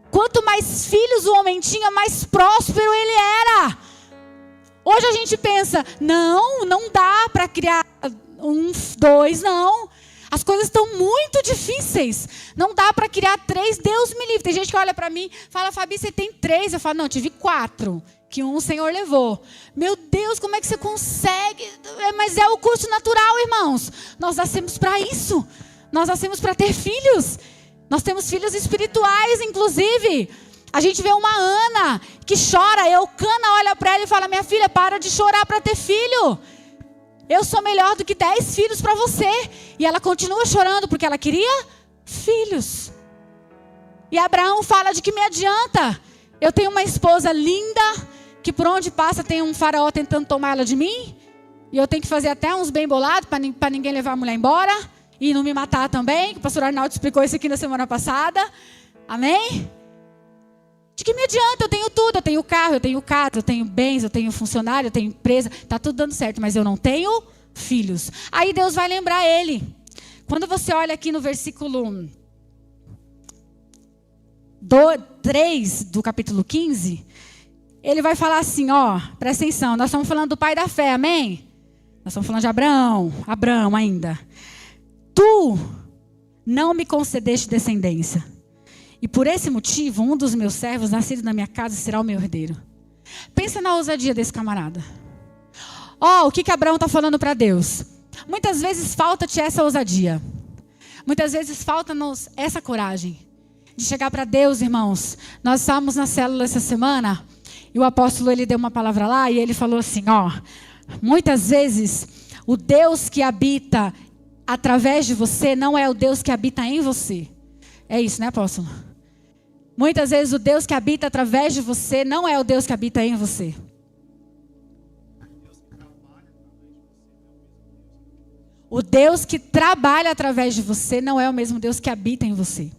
Quanto mais filhos o homem tinha, mais próspero ele era. Hoje a gente pensa: não dá para criar 1, 2, não. As coisas estão muito difíceis. Não dá para criar 3, Deus me livre. Tem gente que olha para mim e fala: Fabi, você tem 3? Eu falo: não, tive 4. Que um o Senhor levou. Meu Deus, como é que você consegue? Mas é o curso natural, irmãos. Nós nascemos para isso. Nós nascemos para ter filhos. Nós temos filhos espirituais, inclusive. A gente vê uma Ana que chora. Eucana olha para ela e fala: minha filha, para de chorar para ter filho. Eu sou melhor do que 10 filhos para você. E ela continua chorando porque ela queria filhos. E Abraão fala: de que me adianta? Eu tenho uma esposa linda, que por onde passa tem um faraó tentando tomar ela de mim. E eu tenho que fazer até uns bem bolados para ninguém levar a mulher embora. E não me matar também. O pastor Arnaldo explicou isso aqui na semana passada. Amém? De que me adianta? Eu tenho tudo. Eu tenho carro, eu tenho casa, eu tenho bens, eu tenho funcionário, eu tenho empresa. Está tudo dando certo, mas eu não tenho filhos. Aí Deus vai lembrar ele. Quando você olha aqui no versículo 3 do capítulo 15, ele vai falar assim, ó, presta atenção, nós estamos falando do pai da fé, amém? Nós estamos falando de Abraão ainda. Tu não me concedeste descendência. E por esse motivo, um dos meus servos, nascido na minha casa, será o meu herdeiro. Pensa na ousadia desse camarada. Ó, o que Abraão está falando para Deus? Muitas vezes falta-te essa ousadia. Muitas vezes falta-nos essa coragem. De chegar para Deus, irmãos. Nós estávamos na célula essa semana. E o apóstolo, ele deu uma palavra lá. E ele falou assim, ó. Muitas vezes, o Deus que habita através de você não é o Deus que habita em você. É isso, né, apóstolo? Muitas vezes o Deus que habita através de você não é o Deus que habita em você. O Deus que trabalha através de você não é o mesmo Deus que habita em você.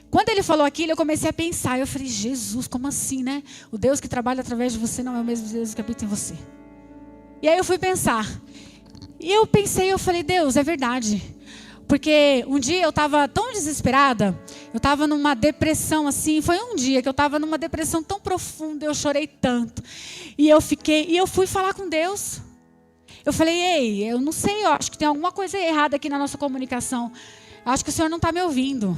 Quando ele falou aquilo, eu comecei a pensar. Eu falei, Jesus, como assim, né? O Deus que trabalha através de você não é o mesmo Deus que habita em você. E aí eu fui pensar. E eu pensei, eu falei, Deus, é verdade. Porque um dia eu estava tão desesperada, eu estava numa depressão assim, foi um dia que eu estava numa depressão tão profunda, eu chorei tanto. E eu fui falar com Deus. Eu falei, ei, eu não sei, eu acho que tem alguma coisa errada aqui na nossa comunicação. Eu acho que o Senhor não está me ouvindo.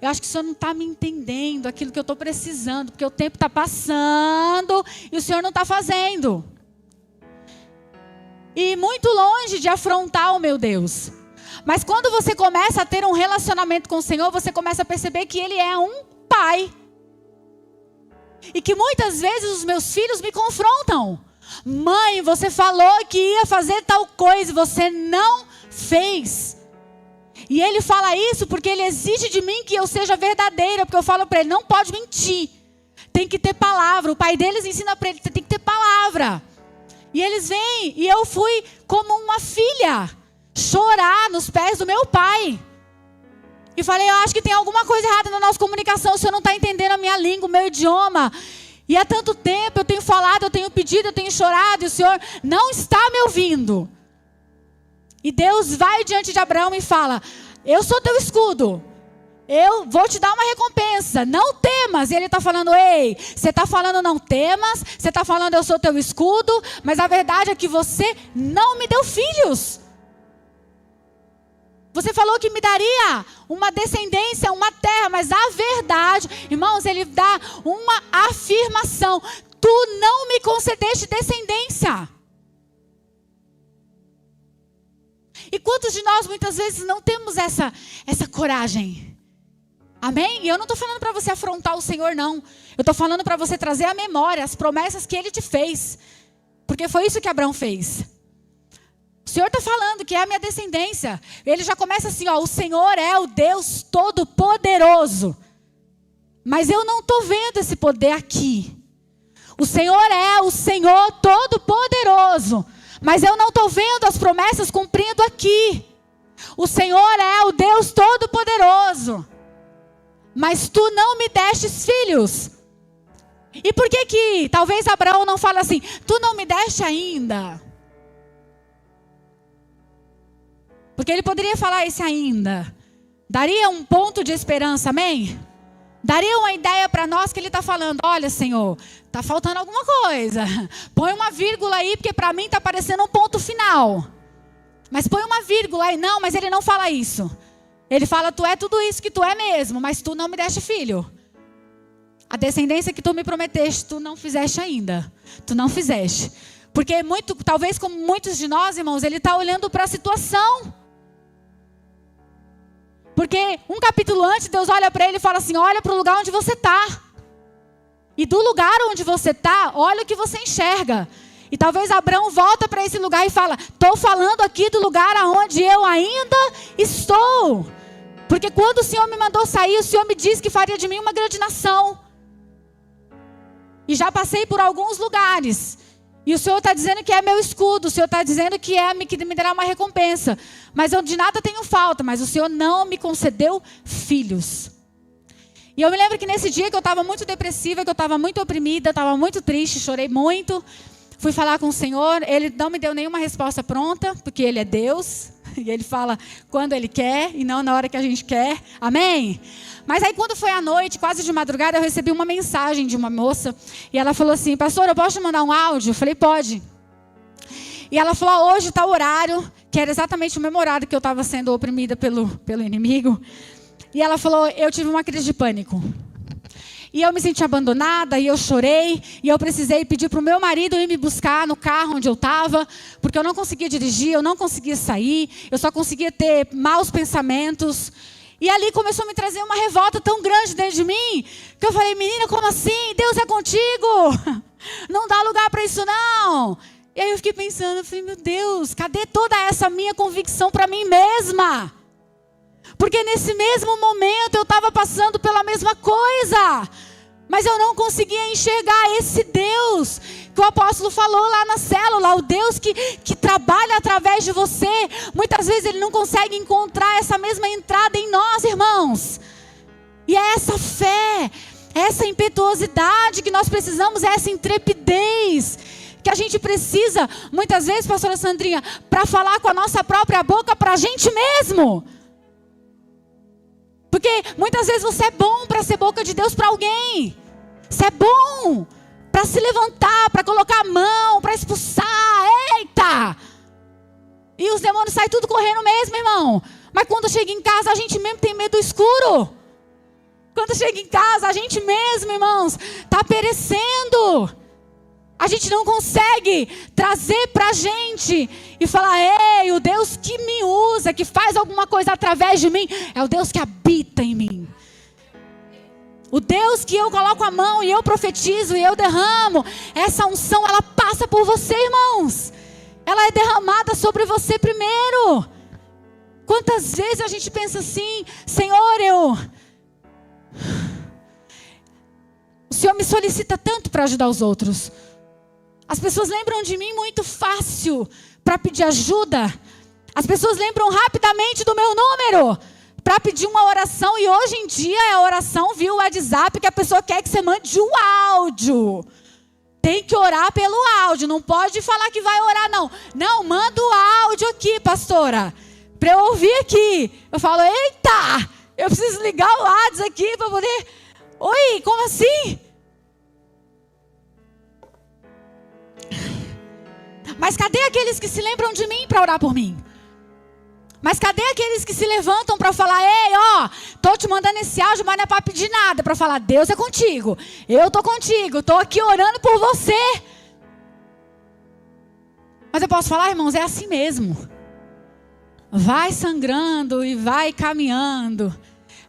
Eu acho que o Senhor não está me entendendo aquilo que eu estou precisando, porque o tempo está passando e o Senhor não está fazendo. E muito longe de afrontar o meu Deus. Mas quando você começa a ter um relacionamento com o Senhor, você começa a perceber que Ele é um pai. E que muitas vezes os meus filhos me confrontam. Mãe, você falou que ia fazer tal coisa e você não fez. E Ele fala isso porque Ele exige de mim que eu seja verdadeira. Porque eu falo para Ele, não pode mentir. Tem que ter palavra. O pai deles ensina para ele, tem que ter palavra. E eles vêm, e eu fui como uma filha, chorar nos pés do meu pai. E falei, eu acho que tem alguma coisa errada na nossa comunicação, o Senhor não está entendendo a minha língua, o meu idioma. E há tanto tempo eu tenho falado, eu tenho pedido, eu tenho chorado, e o Senhor não está me ouvindo. E Deus vai diante de Abraão e fala, eu sou teu escudo. Eu vou te dar uma recompensa, não temas. E ele está falando, ei, você está falando não temas, você está falando eu sou teu escudo, mas a verdade é que você não me deu filhos. Você falou que me daria uma descendência, uma terra, mas a verdade, irmãos, ele dá uma afirmação, tu não me concedeste descendência. E quantos de nós muitas vezes não temos essa coragem? Amém? E eu não estou falando para você afrontar o Senhor, não. Eu estou falando para você trazer à memória as promessas que Ele te fez. Porque foi isso que Abraão fez. O Senhor está falando que é a minha descendência. Ele já começa assim, ó, o Senhor é o Deus Todo-Poderoso. Mas eu não estou vendo esse poder aqui. O Senhor é o Senhor Todo-Poderoso. Mas eu não estou vendo as promessas cumprindo aqui. O Senhor é o Deus Todo-Poderoso. Mas tu não me destes filhos. E por que talvez Abraão não fala assim, tu não me deste ainda? Porque ele poderia falar esse ainda. Daria um ponto de esperança, amém? Daria uma ideia para nós que ele está falando, olha Senhor, está faltando alguma coisa. Põe uma vírgula aí, porque para mim está parecendo um ponto final. Mas põe uma vírgula aí, não, mas ele não fala isso. Ele fala, tu é tudo isso que tu é mesmo, mas tu não me deste filho. A descendência que tu me prometeste, tu não fizeste ainda. Tu não fizeste. Porque talvez como muitos de nós, irmãos, ele está olhando para a situação. Porque um capítulo antes, Deus olha para ele e fala assim, olha para o lugar onde você está. E do lugar onde você está, olha o que você enxerga. E talvez Abraão volta para esse lugar e fala, estou falando aqui do lugar aonde eu ainda estou. Porque quando o Senhor me mandou sair, o Senhor me disse que faria de mim uma grande nação. E já passei por alguns lugares. E o Senhor está dizendo que é meu escudo. O Senhor está dizendo que me dará uma recompensa. Mas eu de nada tenho falta. Mas o Senhor não me concedeu filhos. E eu me lembro que nesse dia que eu estava muito depressiva, que eu estava muito oprimida, estava muito triste, chorei muito. Fui falar com o Senhor. Ele não me deu nenhuma resposta pronta, porque Ele é Deus. E Ele fala quando Ele quer e não na hora que a gente quer. Amém? Mas aí quando foi à noite, quase de madrugada, eu recebi uma mensagem de uma moça. E ela falou assim: pastor, eu posso te mandar um áudio? Eu falei: pode. E ela falou: hoje está o horário, que era exatamente o mesmo horário que eu estava sendo oprimida pelo inimigo. E ela falou: eu tive uma crise de pânico. E eu me senti abandonada, e eu chorei, e eu precisei pedir para o meu marido ir me buscar no carro onde eu estava, porque eu não conseguia dirigir, eu não conseguia sair, eu só conseguia ter maus pensamentos. E ali começou a me trazer uma revolta tão grande dentro de mim, que eu falei: menina, como assim? Deus é contigo, não dá lugar para isso não. E aí eu fiquei pensando, eu falei: meu Deus, cadê toda essa minha convicção para mim mesma? Porque nesse mesmo momento eu estava passando pela mesma coisa, mas eu não conseguia enxergar esse Deus que o apóstolo falou lá na célula, o Deus que trabalha através de você. Muitas vezes Ele não consegue encontrar essa mesma entrada em nós, irmãos. E é essa fé, essa impetuosidade que nós precisamos, essa intrepidez que a gente precisa, muitas vezes, pastora Sandrinha, para falar com a nossa própria boca para a gente mesmo. Porque muitas vezes você é bom para ser boca de Deus para alguém. Você é bom para se levantar, para colocar a mão, para expulsar. Eita! E os demônios saem tudo correndo mesmo, irmão. Mas quando chega em casa, a gente mesmo tem medo do escuro. Quando chega em casa, a gente mesmo, irmãos, está perecendo. A gente não consegue trazer para a gente e falar: ei, o Deus que me usa, que faz alguma coisa através de mim, é o Deus que habita em mim. O Deus que eu coloco a mão e eu profetizo e eu derramo. Essa unção, ela passa por você, irmãos. Ela é derramada sobre você primeiro. Quantas vezes a gente pensa assim: Senhor, o Senhor me solicita tanto para ajudar os outros. As pessoas lembram de mim muito fácil para pedir ajuda. As pessoas lembram rapidamente do meu número para pedir uma oração. E hoje em dia é a oração via WhatsApp, que a pessoa quer que você mande o áudio. Tem que orar pelo áudio. Não pode falar que vai orar, não. Não, manda o áudio aqui, pastora, para eu ouvir aqui. Eu falo: eita, eu preciso ligar o WhatsApp aqui para poder... Oi, como assim? Mas cadê aqueles que se lembram de mim para orar por mim? Mas cadê aqueles que se levantam para falar: ei, ó, tô te mandando esse áudio, mas não é para pedir nada, para falar: Deus é contigo, eu tô contigo, tô aqui orando por você. Mas eu posso falar, irmãos, é assim mesmo. Vai sangrando e vai caminhando.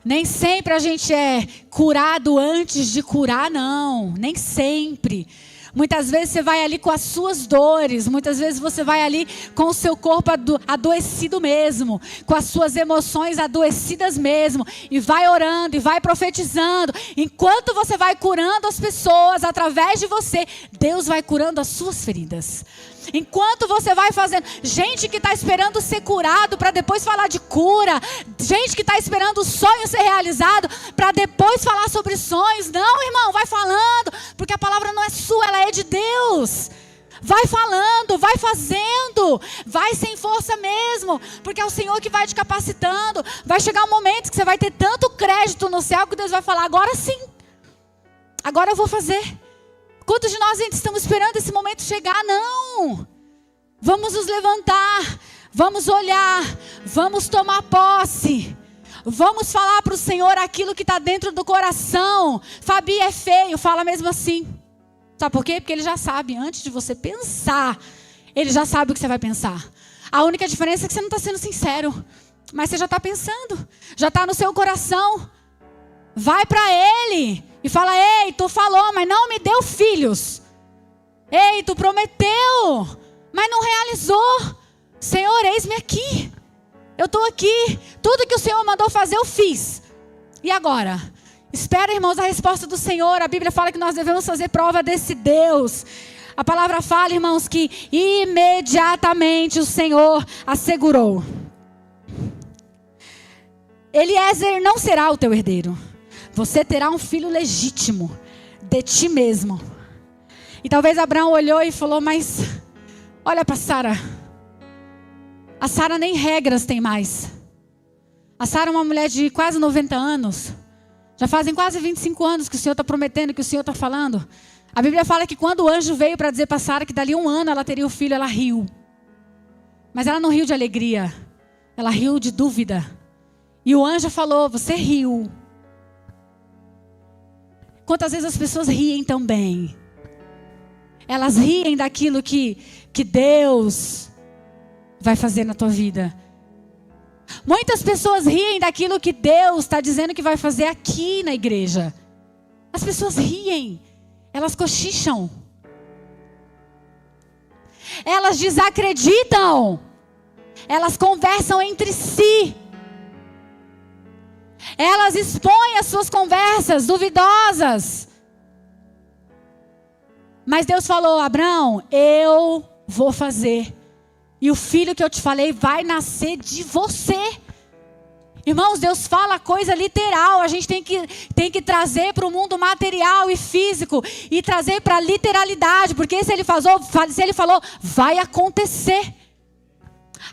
Nem sempre a gente é curado antes de curar, não, nem sempre. Muitas vezes você vai ali com as suas dores, muitas vezes você vai ali com o seu corpo adoecido mesmo, com as suas emoções adoecidas mesmo, e vai orando e vai profetizando. Enquanto você vai curando as pessoas através de você, Deus vai curando as suas feridas. Enquanto você vai fazendo, gente que está esperando ser curado para depois falar de cura, gente que está esperando o sonho ser realizado para depois falar sobre sonhos. Não, irmão, vai falando, porque a palavra não é sua, ela é de Deus. Vai falando, vai fazendo, vai sem força mesmo, porque é o Senhor que vai te capacitando. Vai chegar um momento que você vai ter tanto crédito no céu que Deus vai falar: agora sim, agora eu vou fazer. Quantos de nós ainda estamos esperando esse momento chegar? Não. Vamos nos levantar, vamos olhar, vamos tomar posse. Vamos falar para o Senhor aquilo que está dentro do coração. Fabi, é feio, fala mesmo assim. Sabe por quê? Porque Ele já sabe, antes de você pensar, Ele já sabe o que você vai pensar. A única diferença é que você não está sendo sincero, mas você já está pensando, já está no seu coração. Vai para Ele e fala: ei, tu falou, mas não me deu filhos. Ei, tu prometeu, mas não realizou. Senhor, eis-me aqui. Eu estou aqui. Tudo que o Senhor mandou fazer, eu fiz. E agora? Espera, irmãos, a resposta do Senhor. A Bíblia fala que nós devemos fazer prova desse Deus. A palavra fala, irmãos, que imediatamente o Senhor assegurou: Eliezer não será o teu herdeiro. Você terá um filho legítimo de ti mesmo. E talvez Abraão olhou e falou: mas olha para Sara. A Sara nem regras tem mais. A Sara é uma mulher de quase 90 anos. Já fazem quase 25 anos que o Senhor está prometendo, que o Senhor está falando. A Bíblia fala que quando o anjo veio para dizer para Sara que dali 1 ano ela teria o filho, ela riu. Mas ela não riu de alegria. Ela riu de dúvida. E o anjo falou: você riu. Quantas vezes as pessoas riem também? Elas riem daquilo que Deus vai fazer na tua vida. Muitas pessoas riem daquilo que Deus está dizendo que vai fazer aqui na igreja. As pessoas riem. Elas cochicham. Elas desacreditam. Elas conversam entre si. Elas expõem as suas conversas duvidosas. Mas Deus falou: Abraão, eu vou fazer. E o filho que eu te falei vai nascer de você. Irmãos, Deus fala coisa literal. A gente tem que trazer para o mundo material e físico. E trazer para a literalidade. Porque se ele falou, vai acontecer.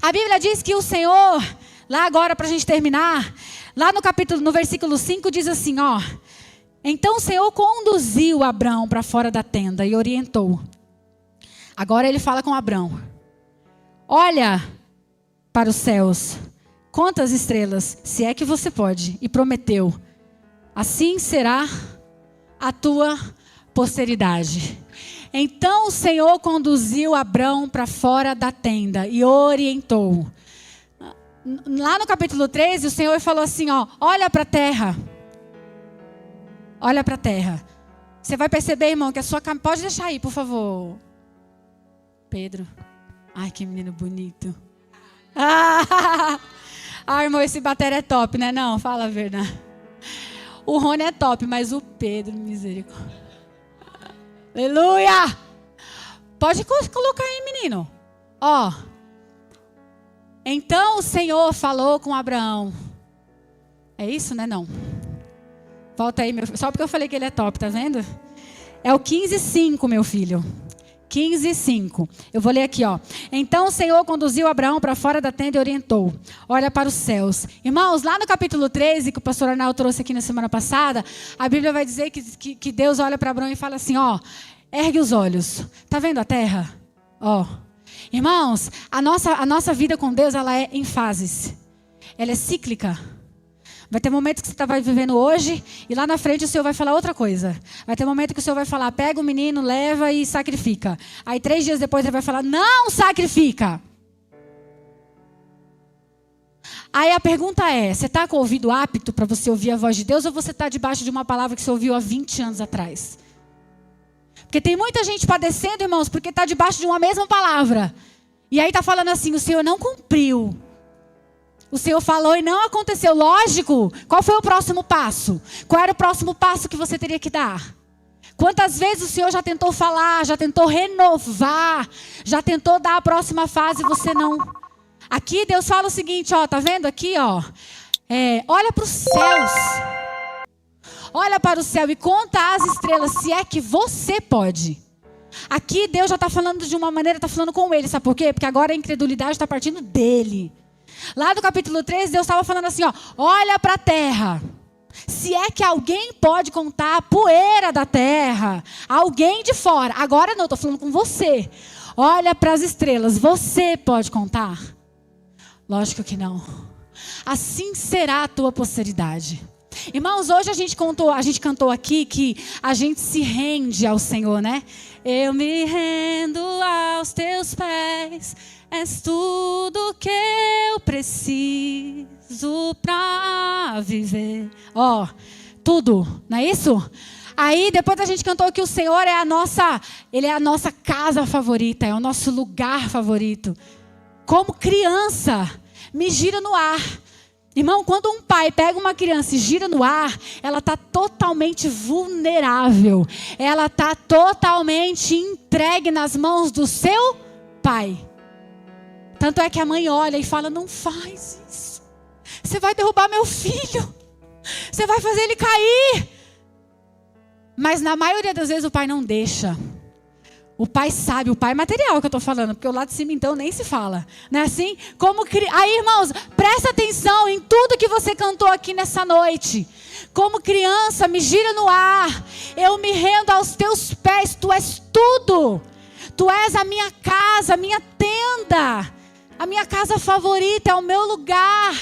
A Bíblia diz que o Senhor, lá agora para a gente terminar, lá no versículo 5 diz assim, ó: então o Senhor conduziu Abraão para fora da tenda e orientou. Agora ele fala com Abraão: olha para os céus, conta as estrelas, se é que você pode. E prometeu: assim será a tua posteridade. Então o Senhor conduziu Abraão para fora da tenda e orientou. Lá no capítulo 13, o Senhor falou assim, ó: olha para a terra. Olha para a terra. Você vai perceber, irmão, que a sua caminhada... Pode deixar aí, por favor. Pedro. Ai, que menino bonito. Irmão, esse batera é top, né? Não, fala a verdade. O Rony é top, mas o Pedro, misericórdia. Aleluia! Pode colocar aí, menino. Ó. Então o Senhor falou com Abraão. É isso, né? Não. Volta aí, meu filho. Só porque eu falei que ele é top, tá vendo? É o 15:5, meu filho. 15:5. Eu vou ler aqui, ó. Então o Senhor conduziu Abraão para fora da tenda e orientou: olha para os céus. Irmãos, lá no capítulo 13, que o pastor Arnaldo trouxe aqui na semana passada, a Bíblia vai dizer que Deus olha para Abraão e fala assim, ó: ergue os olhos. Tá vendo a terra? Ó. Irmãos, a nossa vida com Deus, ela é em fases. Ela é cíclica. Vai ter momentos que você vai vivendo hoje e lá na frente o Senhor vai falar outra coisa. Vai ter momento que o Senhor vai falar: pega o menino, leva e sacrifica. Aí 3 dias depois ele vai falar: não sacrifica. Aí a pergunta é: você está com o ouvido apto para você ouvir a voz de Deus, ou você está debaixo de uma palavra que você ouviu há 20 anos atrás? Porque tem muita gente padecendo, irmãos, porque está debaixo de uma mesma palavra. E aí está falando assim: o Senhor não cumpriu. O Senhor falou e não aconteceu. Lógico. Qual foi o próximo passo? Qual era o próximo passo que você teria que dar? Quantas vezes o Senhor já tentou falar, já tentou renovar, já tentou dar a próxima fase e você não? Aqui Deus fala o seguinte, ó, tá vendo aqui, ó? Olha para os céus. Olha para o céu e conta as estrelas, se é que você pode. Aqui Deus já está falando de uma maneira, está falando com ele, sabe por quê? Porque agora a incredulidade está partindo dele. Lá do capítulo 13, Deus estava falando assim, ó: olha para a terra. Se é que alguém pode contar a poeira da terra, alguém de fora. Agora não, estou falando com você. Olha para as estrelas, você pode contar? Lógico que não. Assim será a tua posteridade. Irmãos, hoje a gente cantou aqui que a gente se rende ao Senhor, né? Eu me rendo aos teus pés, és tudo que eu preciso pra viver. Ó, tudo, não é isso? Aí depois a gente cantou que o Senhor Ele é a nossa casa favorita, é o nosso lugar favorito. Como criança, me gira no ar. Irmão, quando um pai pega uma criança e gira no ar, ela está totalmente vulnerável. Ela está totalmente entregue nas mãos do seu pai. Tanto é que a mãe olha e fala, não faz isso. Você vai derrubar meu filho. Você vai fazer ele cair. Mas na maioria das vezes o pai não deixa. O pai sabe, o pai material que eu estou falando, porque o lado de cima então nem se fala. Não é assim? Aí, irmãos, presta atenção em tudo que você cantou aqui nessa noite. Como criança, me gira no ar. Eu me rendo aos teus pés. Tu és tudo. Tu és a minha casa, a minha tenda. A minha casa favorita, é o meu lugar.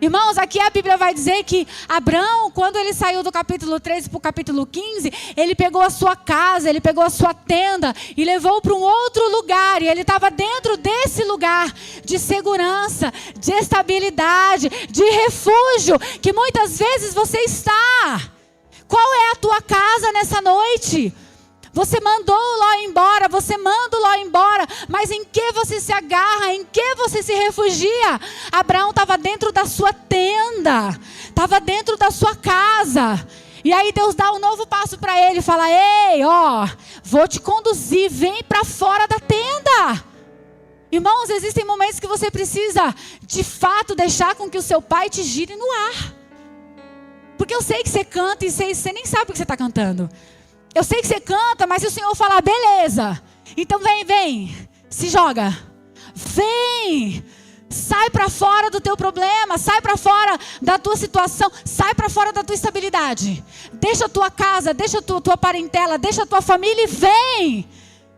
Irmãos, aqui a Bíblia vai dizer que Abraão, quando ele saiu do capítulo 13 para o capítulo 15, ele pegou a sua casa, ele pegou a sua tenda e levou para um outro lugar. E ele estava dentro desse lugar de segurança, de estabilidade, de refúgio, que muitas vezes você está. Qual é a tua casa nessa noite? Você mandou o Ló embora, você manda o Ló embora, mas em que você se agarra, em que você se refugia? Abraão estava dentro da sua tenda, estava dentro da sua casa. E aí Deus dá um novo passo para ele, fala, ei, vou te conduzir, vem para fora da tenda. Irmãos, existem momentos que você precisa, de fato, deixar com que o seu pai te gire no ar. Porque eu sei que você canta e você nem sabe o que você está cantando. Eu sei que você canta, mas se o Senhor falar, beleza. Então vem, se joga. Vem, sai para fora do teu problema, sai para fora da tua situação, sai para fora da tua estabilidade. Deixa a tua casa, deixa a tua parentela, deixa a tua família e vem.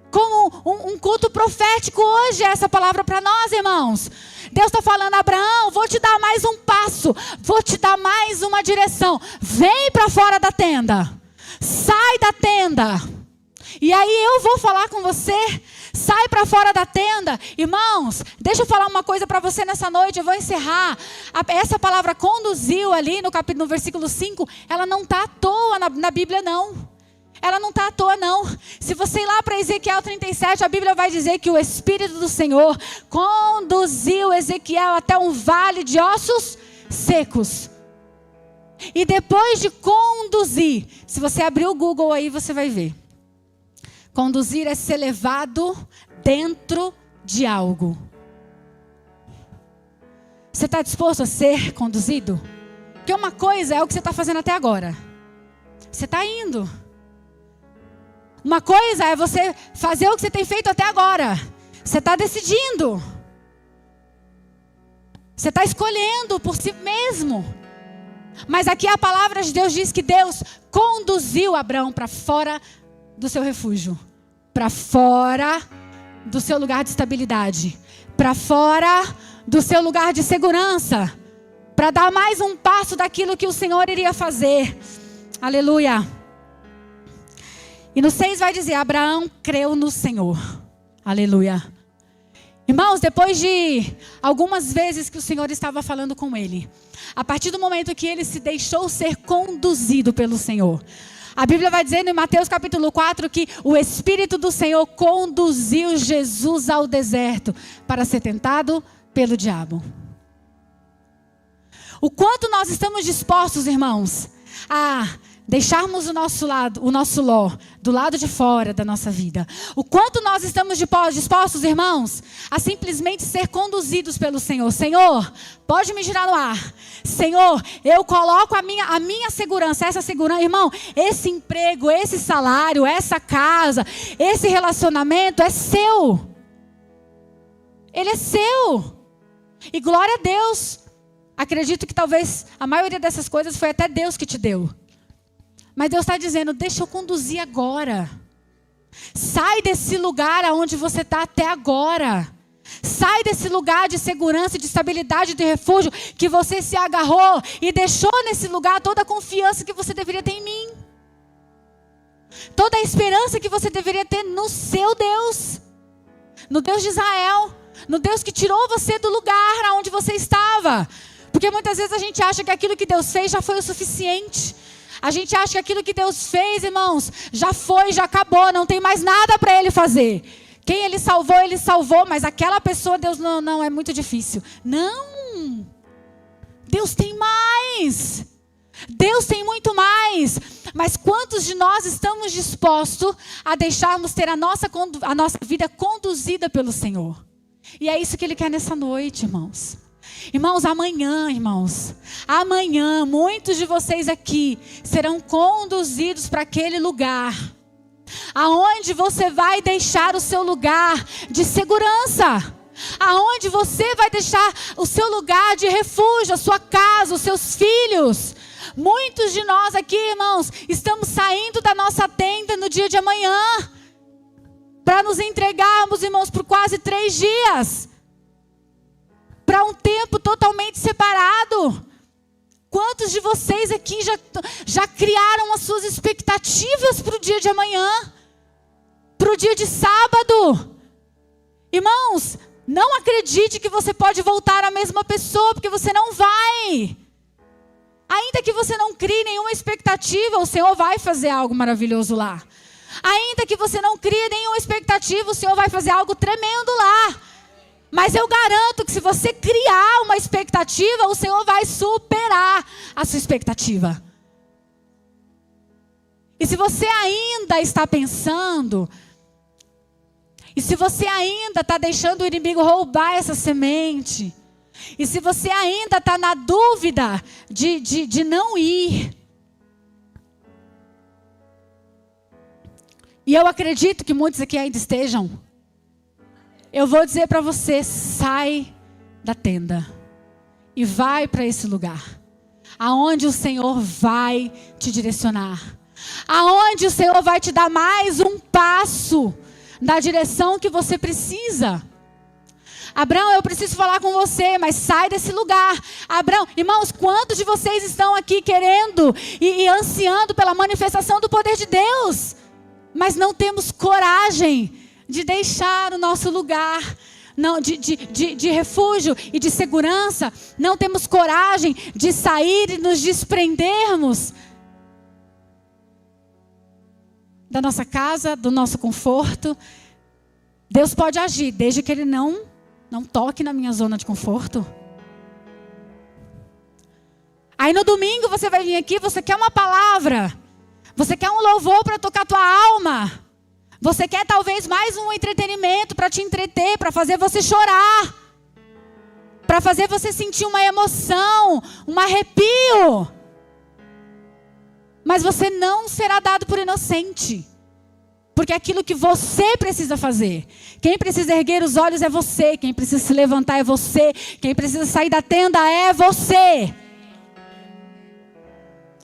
Como um culto profético hoje, essa palavra para nós, irmãos. Deus está falando, Abraão, vou te dar mais um passo, vou te dar mais uma direção. Vem para fora da tenda. Sai da tenda. E aí eu vou falar com você. Sai para fora da tenda. Irmãos, deixa eu falar uma coisa para você nessa noite. Eu vou encerrar. Essa palavra conduziu ali no versículo 5. Ela não está à toa na Bíblia, não. Ela não está à toa, não. Se você ir lá para Ezequiel 37, a Bíblia vai dizer que o Espírito do Senhor conduziu Ezequiel até um vale de ossos secos. E depois de conduzir, se você abrir o Google aí, você vai ver. Conduzir é ser levado dentro de algo. Você está disposto a ser conduzido? Porque uma coisa é o que você está fazendo até agora. Você está indo. Uma coisa é você fazer o que você tem feito até agora. Você está decidindo. Você está escolhendo por si mesmo. Mas aqui a palavra de Deus diz que Deus conduziu Abraão para fora do seu refúgio. Para fora do seu lugar de estabilidade. Para fora do seu lugar de segurança. Para dar mais um passo daquilo que o Senhor iria fazer. Aleluia. E no 6 vai dizer, Abraão creu no Senhor. Aleluia. Irmãos, depois de algumas vezes que o Senhor estava falando com ele, a partir do momento que ele se deixou ser conduzido pelo Senhor, a Bíblia vai dizendo em Mateus capítulo 4 que o Espírito do Senhor conduziu Jesus ao deserto para ser tentado pelo diabo. O quanto nós estamos dispostos, irmãos, a deixarmos o nosso Ló, do lado de fora da nossa vida. O quanto nós estamos dispostos, irmãos, a simplesmente ser conduzidos pelo Senhor. Senhor, pode me girar no ar. Senhor, eu coloco a minha segurança, essa segurança. Irmão, esse emprego, esse salário, essa casa, esse relacionamento é seu. Ele é seu. E glória a Deus. Acredito que talvez a maioria dessas coisas foi até Deus que te deu. Mas Deus está dizendo, deixa eu conduzir agora. Sai desse lugar aonde você está até agora. Sai desse lugar de segurança, de estabilidade, de refúgio, que você se agarrou e deixou nesse lugar toda a confiança que você deveria ter em mim. Toda a esperança que você deveria ter no seu Deus. No Deus de Israel. No Deus que tirou você do lugar aonde você estava. Porque muitas vezes a gente acha que aquilo que Deus fez já foi o suficiente. A gente acha que aquilo que Deus fez, irmãos, já foi, já acabou, não tem mais nada para Ele fazer. Quem Ele salvou, mas aquela pessoa, Deus não é muito difícil. Não. Deus tem mais. Deus tem muito mais. Mas quantos de nós estamos dispostos a deixarmos ter a nossa vida conduzida pelo Senhor? E é isso que Ele quer nessa noite, irmãos. Irmãos, amanhã muitos de vocês aqui serão conduzidos para aquele lugar aonde você vai deixar o seu lugar de segurança, aonde você vai deixar o seu lugar de refúgio, a sua casa, os seus filhos. Muitos de nós aqui, irmãos, estamos saindo da nossa tenda no dia de amanhã para nos entregarmos, irmãos, por quase 3 dias, para um tempo totalmente separado. Quantos de vocês aqui já criaram as suas expectativas para o dia de amanhã? Para o dia de sábado? Irmãos, não acredite que você pode voltar a mesma pessoa, porque você não vai. Ainda que você não crie nenhuma expectativa, o Senhor vai fazer algo maravilhoso lá. Ainda que você não crie nenhuma expectativa, o Senhor vai fazer algo tremendo lá. Mas eu garanto que se você criar uma expectativa, o Senhor vai superar a sua expectativa. E se você ainda está pensando, e se você ainda está deixando o inimigo roubar essa semente, e se você ainda está na dúvida de não ir, e eu acredito que muitos aqui ainda estejam, eu vou dizer para você, sai da tenda e vai para esse lugar, aonde o Senhor vai te direcionar, aonde o Senhor vai te dar mais um passo na direção que você precisa. Abraão, eu preciso falar com você, mas sai desse lugar. Abraão, irmãos, quantos de vocês estão aqui querendo e ansiando pela manifestação do poder de Deus, mas não temos coragem de deixar o nosso lugar de refúgio e de segurança? Não temos coragem de sair e nos desprendermos da nossa casa, do nosso conforto. Deus pode agir, desde que Ele não toque na minha zona de conforto. Aí no domingo você vai vir aqui, você quer uma palavra, você quer um louvor para tocar a tua alma, você quer talvez mais um entretenimento para te entreter, para fazer você chorar, para fazer você sentir uma emoção, um arrepio. Mas você não será dado por inocente, porque é aquilo que você precisa fazer. Quem precisa erguer os olhos é você, quem precisa se levantar é você, quem precisa sair da tenda é você.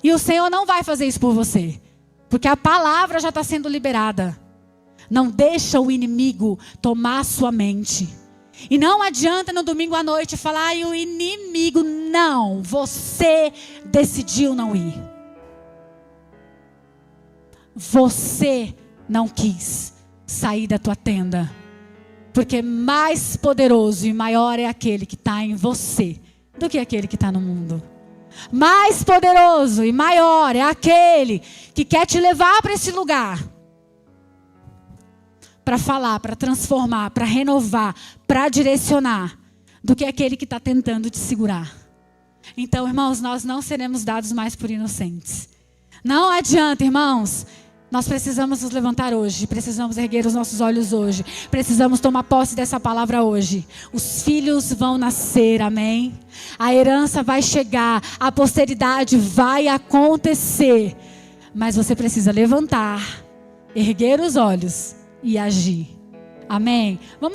E o Senhor não vai fazer isso por você, porque a palavra já está sendo liberada. Não deixa o inimigo tomar sua mente. E não adianta no domingo à noite falar, ai, o inimigo, não, você decidiu não ir. Você não quis sair da tua tenda, porque mais poderoso e maior é aquele que está em você do que aquele que está no mundo. Mais poderoso e maior é aquele que quer te levar para esse lugar, para falar, para transformar, para renovar, para direcionar, do que aquele que está tentando te segurar. Então, irmãos, nós não seremos dados mais por inocentes. Não adianta, irmãos. Nós precisamos nos levantar hoje, precisamos erguer os nossos olhos hoje, precisamos tomar posse dessa palavra hoje. Os filhos vão nascer, amém? A herança vai chegar, a posteridade vai acontecer. Mas você precisa levantar, erguer os olhos e agir. Amém? Vamos